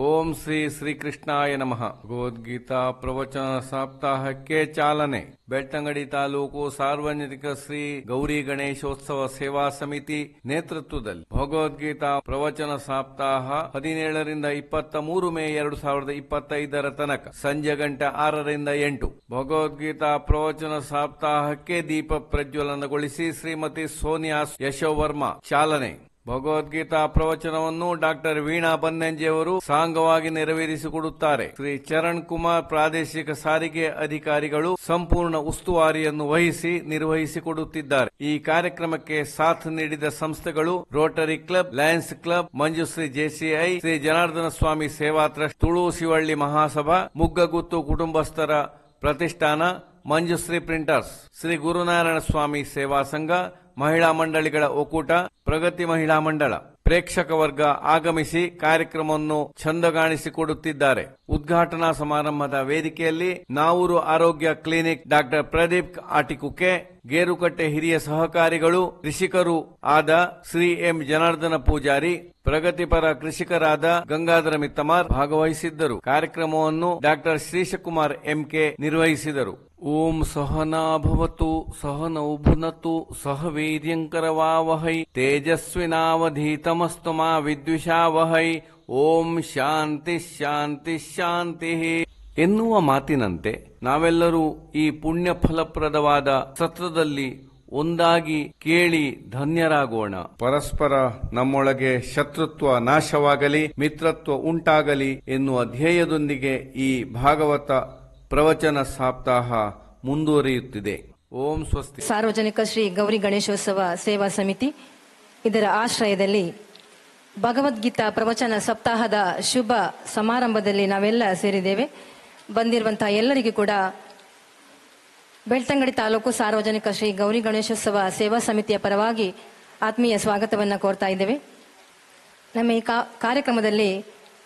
ಓಂ ಶ್ರೀ ಶ್ರೀಕೃಷ್ಣಾಯ ನಮಃ. ಭಗವದ್ಗೀತಾ ಪ್ರವಚನ ಸಪ್ತಾಹಕ್ಕೆ ಚಾಲನೆ. ಬೆಳ್ತಂಗಡಿ ತಾಲೂಕು ಸಾರ್ವಜನಿಕ ಶ್ರೀ ಗೌರಿ ಗಣೇಶೋತ್ಸವ ಸೇವಾ ಸಮಿತಿ ನೇತೃತ್ವದಲ್ಲಿ ಭಗವದ್ಗೀತಾ ಪ್ರವಚನ ಸಪ್ತಾಹ 17ರಿಂದ 23 ಮೇ 2025 ತನಕ ಸಂಜೆ ಗಂಟೆ 6ರಿಂದ 8 ಭಗವದ್ಗೀತಾ ಪ್ರವಚನ ಸಪ್ತಾಹಕ್ಕೆ ದೀಪ ಪ್ರಜ್ವಲನಗೊಳಿಸಿ ಶ್ರೀಮತಿ ಸೋನಿಯಾ ಯಶೋವರ್ಮಾ ಚಾಲನೆ. ಭಗವದ್ಗೀತಾ ಪ್ರವಚನವನ್ನು ಡಾಕ್ಟರ್ ವೀಣಾ ಬನ್ನಂಜೆಯವರು ಸಾಂಗವಾಗಿ ನೆರವೇರಿಸಿಕೊಡುತ್ತಾರೆ. ಶ್ರೀ ಚರಣ್ ಕುಮಾರ್ ಪ್ರಾದೇಶಿಕ ಸಾರಿಗೆ ಅಧಿಕಾರಿಗಳು ಸಂಪೂರ್ಣ ಉಸ್ತುವಾರಿಯನ್ನು ವಹಿಸಿ ನಿರ್ವಹಿಸಿಕೊಡುತ್ತಿದ್ದಾರೆ. ಈ ಕಾರ್ಯಕ್ರಮಕ್ಕೆ ಸಾಥ್ ನೀಡಿದ ಸಂಸ್ಥೆಗಳು rotary club, Lions club, Manjushri JCI, Shri Janardhana Swami Seva trust, Tulu Shivalli Mahasabha, Muggaguttu ಕುಟುಂಬಸ್ಥರ ಪ್ರತಿಷ್ಠಾನ, ಮಂಜುಶ್ರೀ ಪ್ರಿಂಟರ್ಸ್, ಶ್ರೀ ಗುರುನಾರಾಯಣ ಸ್ವಾಮಿ ಸೇವಾ ಸಂಘ, ಮಹಿಳಾ ಮಂಡಳಿಗಳ ಒಕ್ಕೂಟ, ಪ್ರಗತಿ ಮಹಿಳಾ ಮಂಡಳ. ಪ್ರೇಕ್ಷಕ ವರ್ಗ ಆಗಮಿಸಿ ಕಾರ್ಯಕ್ರಮವನ್ನು ಚಂದಗಾಣಿಸಿಕೊಡುತ್ತಿದ್ದಾರೆ. ಉದ್ಘಾಟನಾ ಸಮಾರಂಭದ ವೇದಿಕೆಯಲ್ಲಿ ನಾವೂರು ಆರೋಗ್ಯ ಕ್ಲಿನಿಕ್ ಡಾಕ್ಟರ್ ಪ್ರದೀಪ್ ಆಟಿಕುಕ್ಕೆ, ಗೇರುಕಟ್ಟೆ ಹಿರಿಯ ಸಹಕಾರಿಗಳು, ಕೃಷಿಕರು ಆದ ಶ್ರೀ ಎಂ ಜನಾರ್ದನ ಪೂಜಾರಿ, ಪ್ರಗತಿಪರ ಕೃಷಿಕರಾದ ಗಂಗಾಧರ ಮಿತ್ತಮಾರ್ ಭಾಗವಹಿಸಿದ್ದರು. ಕಾರ್ಯಕ್ರಮವನ್ನು ಡಾಕ್ಟರ್ ಶ್ರೀಶಕುಮಾರ್ ಎಂಕೆ ನಿರ್ವಹಿಸಿದರು. ಓಂ ಸಹನಾ ಭವತು ಸಹನೌ ಭುನತು ಸಹ ವೀರ್ಯಂಕರವಾವಹೈ ತೇಜಸ್ವಿನಾವಧೀತಮಸ್ತು ಮಾ ವಿದ್ವಿಷಾವಹೈ. ಓಂ ಶಾಂತಿ ಶಾಂತಿ ಶಾಂತಿ ಎನ್ನುವ ಮಾತಿನಂತೆ ನಾವೆಲ್ಲರೂ ಈ ಪುಣ್ಯ ಫಲಪ್ರದವಾದ ಸತ್ರದಲ್ಲಿ ಒಂದಾಗಿ ಕೇಳಿ ಧನ್ಯರಾಗೋಣ. ಪರಸ್ಪರ ನಮ್ಮೊಳಗೆ ಶತ್ರುತ್ವ ನಾಶವಾಗಲಿ, ಮಿತ್ರತ್ವ ಉಂಟಾಗಲಿ ಎನ್ನುವ ಧ್ಯೇಯದೊಂದಿಗೆ ಈ ಭಾಗವತ ಪ್ರವಚನ ಸಪ್ತಾಹ ಮುಂದುವರಿಯುತ್ತಿದೆ. ಓಂ ಸ್ವಸ್ತಿ. ಸಾರ್ವಜನಿಕ ಶ್ರೀ ಗೌರಿ ಗಣೇಶೋತ್ಸವ ಸೇವಾ ಸಮಿತಿ ಇದರ ಆಶ್ರಯದಲ್ಲಿ ಭಗವದ್ಗೀತಾ ಪ್ರವಚನ ಸಪ್ತಾಹದ ಶುಭ ಸಮಾರಂಭದಲ್ಲಿ ನಾವೆಲ್ಲ ಸೇರಿದ್ದೇವೆ. ಬಂದಿರುವಂತಹ ಎಲ್ಲರಿಗೂ ಕೂಡ ಬೆಳ್ತಂಗಡಿ ತಾಲೂಕು ಸಾರ್ವಜನಿಕ ಶ್ರೀ ಗೌರಿ ಗಣೇಶೋತ್ಸವ ಸೇವಾ ಸಮಿತಿಯ ಪರವಾಗಿ ಆತ್ಮೀಯ ಸ್ವಾಗತವನ್ನು ಕೋರ್ತಾ ಇದ್ದೇವೆ. ನಮ್ಮ ಈ ಕಾರ್ಯಕ್ರಮದಲ್ಲಿ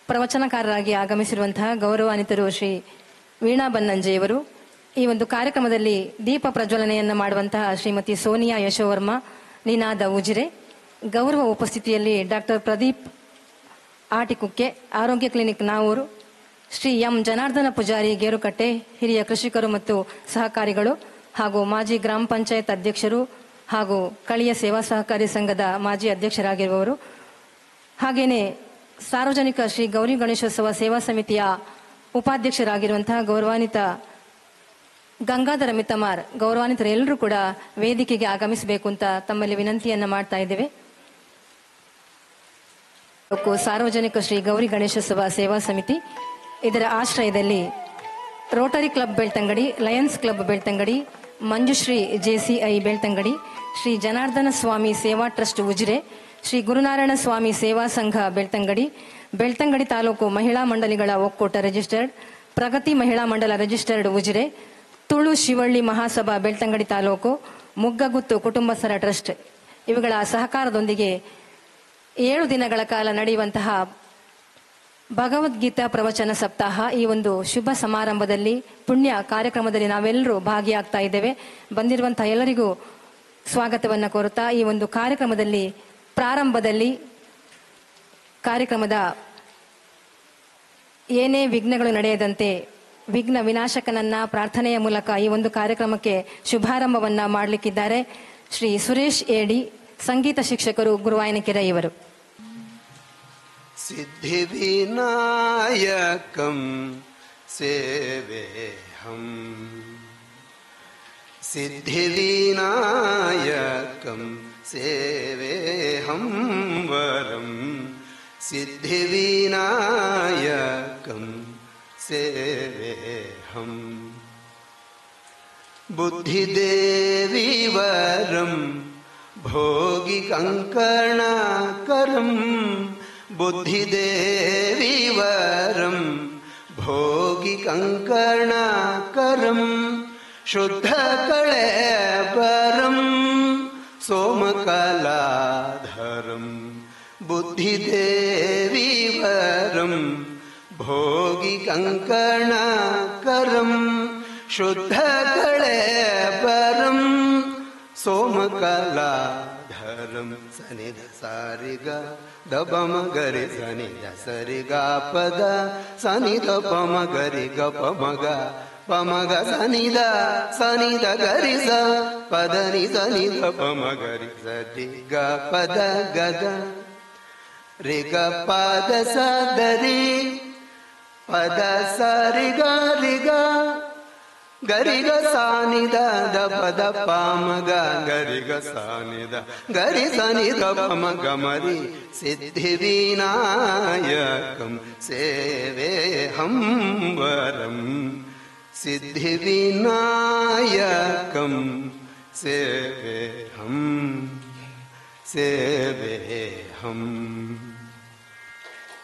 ಪ್ರವಚನಕಾರರಾಗಿ ಆಗಮಿಸಿರುವಂತಹ ಗೌರವಾನ್ವಿತರು ಶ್ರೀ ವೀಣಾ ಬನ್ನಂಜೆಯವರು, ಈ ಒಂದು ಕಾರ್ಯಕ್ರಮದಲ್ಲಿ ದೀಪ ಪ್ರಜ್ವಲನೆಯನ್ನು ಮಾಡುವಂತಹ ಶ್ರೀಮತಿ ಸೋನಿಯಾ ಯಶೋವರ್ಮಾ, ನಿನಾದ ಉಜಿರೆ, ಗೌರವ ಉಪಸ್ಥಿತಿಯಲ್ಲಿ ಡಾಕ್ಟರ್ ಪ್ರದೀಪ್ ಆಟಿಕುಕ್ಕೆ, ಆರೋಗ್ಯ ಕ್ಲಿನಿಕ್ ನಾವೂರು, ಶ್ರೀ ಎಂ ಜನಾರ್ದನ ಪೂಜಾರಿ, ಗೇರುಕಟ್ಟೆ, ಹಿರಿಯ ಕೃಷಿಕರು ಮತ್ತು ಸಹಕಾರಿಗಳು ಹಾಗೂ ಮಾಜಿ ಗ್ರಾಮ ಪಂಚಾಯತ್ ಅಧ್ಯಕ್ಷರು ಹಾಗೂ ಕಳಿಯ ಸೇವಾ ಸಹಕಾರಿ ಸಂಘದ ಮಾಜಿ ಅಧ್ಯಕ್ಷರಾಗಿರುವವರು, ಹಾಗೇನೆ ಸಾರ್ವಜನಿಕ ಶ್ರೀ ಗೌರಿ ಗಣೇಶೋತ್ಸವ ಸೇವಾ ಸಮಿತಿಯ ಉಪಾಧ್ಯಕ್ಷರಾಗಿರುವಂತಹ ಗೌರವಾನ್ವಿತ ಗಂಗಾಧರ ಮಿತ್ತಮಾರ್, ಗೌರವಾನ್ವಿತರೆಲ್ಲರೂ ಕೂಡ ವೇದಿಕೆಗೆ ಆಗಮಿಸಬೇಕು ಅಂತ ತಮ್ಮಲ್ಲಿ ವಿನಂತಿಯನ್ನ ಮಾಡ್ತಾ ಇದ್ದೇವೆ. ಸಾರ್ವಜನಿಕ ಶ್ರೀ ಗೌರಿ ಗಣೇಶೋತ್ಸವ ಸೇವಾ ಸಮಿತಿ ಇದರ ಆಶ್ರಯದಲ್ಲಿ rotary club Belthangady, Lions club Belthangady, Manjushri JCI Belthangady, Shri Janardhana Swami Seva trust Ujire, Shri Gurunarayana Swami Seva Sangha Belthangady, Belthangady taluk ಮಹಿಳಾ ಮಂಡಳಿಗಳ ಒಕ್ಕೂಟ ರಿಜಿಸ್ಟರ್ಡ್, ಪ್ರಗತಿ ಮಹಿಳಾ ಮಂಡಲ ರಿಜಿಸ್ಟರ್ಡ್ ಉಜಿರೆ, ತುಳು ಶಿವಳ್ಳಿ ಮಹಾಸಭಾ ಬೆಳ್ತಂಗಡಿ ತಾಲೂಕು, ಮುಗ್ಗಗುತ್ತು ಕುಟುಂಬಸ್ಥರ ಟ್ರಸ್ಟ್ ಇವುಗಳ ಸಹಕಾರದೊಂದಿಗೆ 7 ದಿನಗಳ ಕಾಲ ನಡೆಯುವಂತಹ ಭಗವದ್ಗೀತಾ ಪ್ರವಚನ ಸಪ್ತಾಹ ಈ ಒಂದು ಶುಭ ಸಮಾರಂಭದಲ್ಲಿ ಪುಣ್ಯ ಕಾರ್ಯಕ್ರಮದಲ್ಲಿ ನಾವೆಲ್ಲರೂ ಭಾಗಿಯಾಗ್ತಾ ಇದ್ದೇವೆ. ಬಂದಿರುವಂತಹ ಎಲ್ಲರಿಗೂ ಸ್ವಾಗತವನ್ನು ಕೋರುತ್ತಾ ಈ ಒಂದು ಕಾರ್ಯಕ್ರಮದಲ್ಲಿ ಪ್ರಾರಂಭದಲ್ಲಿ ಕಾರ್ಯಕ್ರಮದ ಏನೇ ವಿಘ್ನಗಳು ನಡೆಯದಂತೆ ವಿಘ್ನ ವಿನಾಶಕನನ್ನ ಪ್ರಾರ್ಥನೆಯ ಮೂಲಕ ಈ ಒಂದು ಕಾರ್ಯಕ್ರಮಕ್ಕೆ ಶುಭಾರಂಭವನ್ನ ಮಾಡಲಿಕ್ಕಿದ್ದಾರೆ ಶ್ರೀ ಸುರೇಶ್ ಏಡಿ, ಸಂಗೀತ ಶಿಕ್ಷಕರು, ಗುರುವಾಯನಕೆರೆ ಇವರು. ಸಿದ್ಧಿ ವಿನಾಯಕಂ ಸೇವೇಹಂ, ಸಿದ್ಧಿ ವಿನಾಯಕಂ ಸೇವೇಹಂ ವರಂ, ಸಿದ್ಧಿ ವಿನಾಯಕಂ ಸೇವೇಹಂ, ಬುದ್ಧಿದೇವಿ ವರಂ ಭೋಗಿ ಕಂಕಣಕರಂ, ಬುದ್ಧಿದೇವಿ ವರಂ ಭೋಗಿ ಕಂಕಣಕರಂ, ಶುದ್ಧ ಕಳೇಬರಂ ಸೋಮಕಲಾಧರಂ, ಬುದ್ಧಿದೇವಿ ವರಂ ಭೋಗಿ ಕಂಕಣಕರಂ, ಶುದ್ಧ ಕಳೇಬರಂ ಸೋಮಕಲಾಧರಂ. ವರಂ ಸನಿದ ಸಾರಿಗ ದಪಮ ಗರಿ ಸನಿದ ಸರಿಗ ಪದ ಸನಿದ ಪಮ ಗರಿ ಗ ಪಮಗ ಪಮಗ ಸನಿದ ಸನಿದ ಗರಿ ಸ ಪದ ನಿ ಸನಿದ ಪಮ ಗರಿ ಸರಿ ಗ ಪದ ಗದ ರಿ ಗ ಪದ ಸ ದರಿ ಪದ ಸರಿ ಗ ರಿ ಗ ಗರಿ ಗ ಸಾನಿದ ದ ಪದ ಪಾಮಗ ಗರಿ ಗ ಸಾನಿದ ಗರಿ ಸನಿದ ಪಮ ಗಮರಿ ಸಿದ್ಧಿ ವಿನಾಯಕಂ ಸೇವೆ ಹಂ ವರಂ ಸಿದ್ಧಿ ವಿನಾಯಕಂ ಸೇವೆ ಹಂ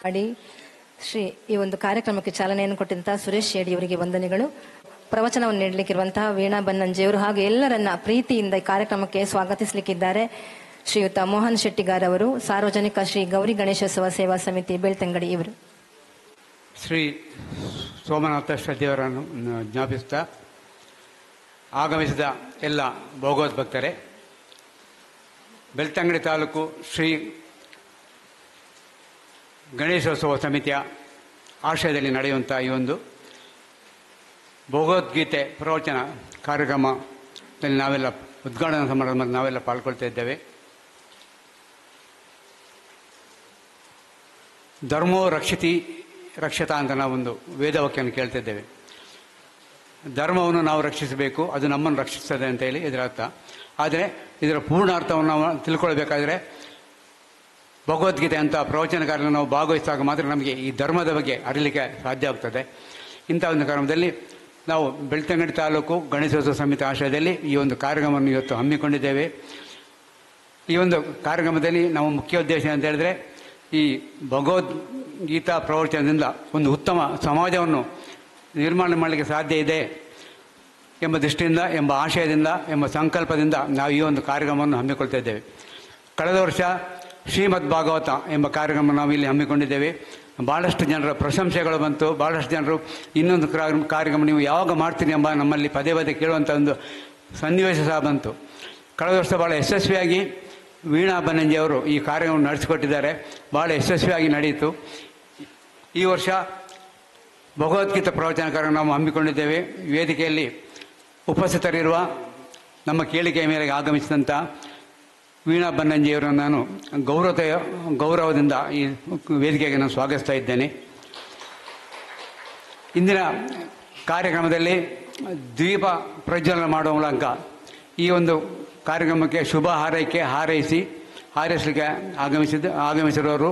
ಮಾಡಿ ಶ್ರೀ ಈ ಒಂದು ಕಾರ್ಯಕ್ರಮಕ್ಕೆ ಚಾಲನೆಯನ್ನು ಕೊಟ್ಟಂತಹ ಸುರೇಶ್ ಶೇಡಿ ಅವರಿಗೆ ವಂದನೆಗಳು. ಪ್ರವಚನವನ್ನು ನೀಡಲಿಕ್ಕಿರುವಂತಹ ವೀಣಾ ಬನ್ನಂಜಿಯವರು ಹಾಗೂ ಎಲ್ಲರನ್ನ ಪ್ರೀತಿಯಿಂದ ಈ ಕಾರ್ಯಕ್ರಮಕ್ಕೆ ಸ್ವಾಗತಿಸಲಿಕ್ಕಿದ್ದಾರೆ ಶ್ರೀಯುತ ಮೋಹನ್ ಶೆಟ್ಟಿಗಾರ್ ಅವರು, ಸಾರ್ವಜನಿಕ ಶ್ರೀ ಗೌರಿ ಗಣೇಶೋತ್ಸವ ಸೇವಾ ಸಮಿತಿ ಬೆಳ್ತಂಗಡಿ ಇವರು. ಶ್ರೀ ಸೋಮನಾಥ ಶ್ರದ್ಧೆಯವರನ್ನು ಜ್ಞಾಪಿಸುತ್ತಾ ಆಗಮಿಸಿದ ಎಲ್ಲ ಭಗವದ್ಭಕ್ತರೇ, ಬೆಳ್ತಂಗಡಿ ತಾಲೂಕು ಶ್ರೀ ಗಣೇಶೋತ್ಸವ ಸಮಿತಿಯ ಆಶ್ರಯದಲ್ಲಿ ನಡೆಯುವಂಥ ಈ ಒಂದು ಭಗವದ್ಗೀತೆ ಪ್ರವಚನ ಕಾರ್ಯಕ್ರಮದಲ್ಲಿ ನಾವೆಲ್ಲ ಉದ್ಘಾಟನಾ ಸಮಾರಂಭದಲ್ಲಿ ನಾವೆಲ್ಲ ಪಾಲ್ಗೊಳ್ತಾ ಇದ್ದೇವೆ. ಧರ್ಮೋ ರಕ್ಷಿತಿ ರಕ್ಷತಾ ಅಂತ ನಾವೊಂದು ವೇದವಾಕ್ಯವನ್ನು ಕೇಳ್ತಿದ್ದೇವೆ. ಧರ್ಮವನ್ನು ನಾವು ರಕ್ಷಿಸಬೇಕು, ಅದು ನಮ್ಮನ್ನು ರಕ್ಷಿಸ್ತದೆ ಅಂತ ಹೇಳಿ ಇದರ ಅರ್ಥ. ಆದರೆ ಇದರ ಪೂರ್ಣ ಅರ್ಥವನ್ನು ನಾವು ತಿಳ್ಕೊಳ್ಬೇಕಾದ್ರೆ ಭಗವದ್ಗೀತೆ ಅಂತ ಪ್ರವಚನ ಕಾರ್ಯ ನಾವು ಭಾಗವಹಿಸಿದಾಗ ಮಾತ್ರ ನಮಗೆ ಈ ಧರ್ಮದ ಬಗ್ಗೆ ಅರಿಲಿಕ್ಕೆ ಸಾಧ್ಯ ಆಗ್ತದೆ. ಇಂಥ ಒಂದು ಕಾರ್ಯಕ್ರಮದಲ್ಲಿ ನಾವು ಬೆಳ್ತಂಗಡಿ ತಾಲೂಕು ಗಣೇಶೋತ್ಸವ ಸಮಿತಿ ಆಶ್ರಯದಲ್ಲಿ ಈ ಒಂದು ಕಾರ್ಯಕ್ರಮವನ್ನು ಇವತ್ತು ಹಮ್ಮಿಕೊಂಡಿದ್ದೇವೆ. ಈ ಒಂದು ಕಾರ್ಯಕ್ರಮದಲ್ಲಿ ನಾವು ಮುಖ್ಯ ಉದ್ದೇಶ ಅಂತ ಹೇಳಿದ್ರೆ, ಈ ಭಗವದ್ಗೀತಾ ಪ್ರವಚನದಿಂದ ಒಂದು ಉತ್ತಮ ಸಮಾಜವನ್ನು ನಿರ್ಮಾಣ ಮಾಡಲಿಕ್ಕೆ ಸಾಧ್ಯ ಇದೆ ಎಂಬ ದೃಷ್ಟಿಯಿಂದ, ಎಂಬ ಆಶಯದಿಂದ, ಎಂಬ ಸಂಕಲ್ಪದಿಂದ ನಾವು ಈ ಒಂದು ಕಾರ್ಯಕ್ರಮವನ್ನು ಹಮ್ಮಿಕೊಳ್ತಾ ಇದ್ದೇವೆ. ಕಳೆದ ವರ್ಷ ಶ್ರೀಮದ್ ಭಾಗವತ ಎಂಬ ಕಾರ್ಯಕ್ರಮ ನಾವು ಇಲ್ಲಿ ಹಮ್ಮಿಕೊಂಡಿದ್ದೇವೆ. ಭಾಳಷ್ಟು ಜನರ ಪ್ರಶಂಸೆಗಳು ಬಂತು. ಭಾಳಷ್ಟು ಜನರು ಇನ್ನೊಂದು ಕಾರ್ಯಕ್ರಮ ನೀವು ಯಾವಾಗ ಮಾಡ್ತೀರಿ ಎಂಬ ನಮ್ಮಲ್ಲಿ ಪದೇ ಪದೇ ಕೇಳುವಂಥ ಒಂದು ಸನ್ನಿವೇಶ ಸಹ ಬಂತು. ಕಳೆದ ವರ್ಷ ಭಾಳ ಯಶಸ್ವಿಯಾಗಿ ವೀಣಾ ಬನ್ನಂಜಿಯವರು ಈ ಕಾರ್ಯಕ್ರಮವನ್ನು ನಡೆಸಿಕೊಟ್ಟಿದ್ದಾರೆ. ಭಾಳ ಯಶಸ್ವಿಯಾಗಿ ನಡೆಯಿತು. ಈ ವರ್ಷ ಭಗವದ್ಗೀತಾ ಪ್ರವಚನ ಕಾರ್ಯಕ್ರಮ ನಾವು ಹಮ್ಮಿಕೊಂಡಿದ್ದೇವೆ. ವೇದಿಕೆಯಲ್ಲಿ ಉಪಸ್ಥಿತರಿರುವ ನಮ್ಮ ಕೇಳಿಕೆಯ ಮೇರೆಗೆ ಆಗಮಿಸಿದಂಥ ವೀಣಾ ಬನ್ನಂಜಿಯವರನ್ನು ನಾನು ಗೌರವದಿಂದ ಈ ವೇದಿಕೆಗೆ ನಾನು ಸ್ವಾಗತಿಸ್ತಾ ಇದ್ದೇನೆ. ಇಂದಿನ ಕಾರ್ಯಕ್ರಮದಲ್ಲಿ ದೀಪ ಪ್ರಜ್ವಲನ ಮಾಡುವ ಮೂಲಕ ಈ ಒಂದು ಕಾರ್ಯಕ್ರಮಕ್ಕೆ ಶುಭ ಹಾರೈಸಲಿಕ್ಕೆ ಆಗಮಿಸಿರೋರು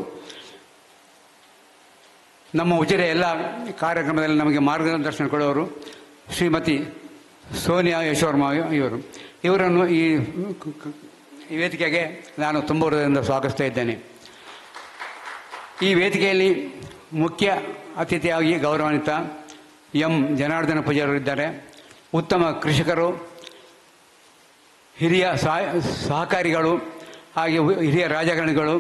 ನಮ್ಮ ಉಜಿರೆ ಎಲ್ಲ ಕಾರ್ಯಕ್ರಮದಲ್ಲಿ ನಮಗೆ ಮಾರ್ಗದರ್ಶನ ಕೊಡುವವರು ಶ್ರೀಮತಿ ಸೋನಿಯಾ ಯಶೋರ್ಮ ಇವರನ್ನು ಈ ವೇದಿಕೆಗೆ ನಾನು ತುಂಬ ಹೃದಯದಿಂದ ಸ್ವಾಗತಿಸ್ತಾ ಇದ್ದೇನೆ. ಈ ವೇದಿಕೆಯಲ್ಲಿ ಮುಖ್ಯ ಅತಿಥಿಯಾಗಿ ಗೌರವಾನ್ವಿತ ಎಂ ಜನಾರ್ದನ ಪೂಜಾರರಿದ್ದಾರೆ. ಉತ್ತಮ ಕೃಷಿಕರು, ಹಿರಿಯ ಸಹಕಾರಿಗಳು, ಹಾಗೆ ಹಿರಿಯ ರಾಜಕಾರಣಿಗಳು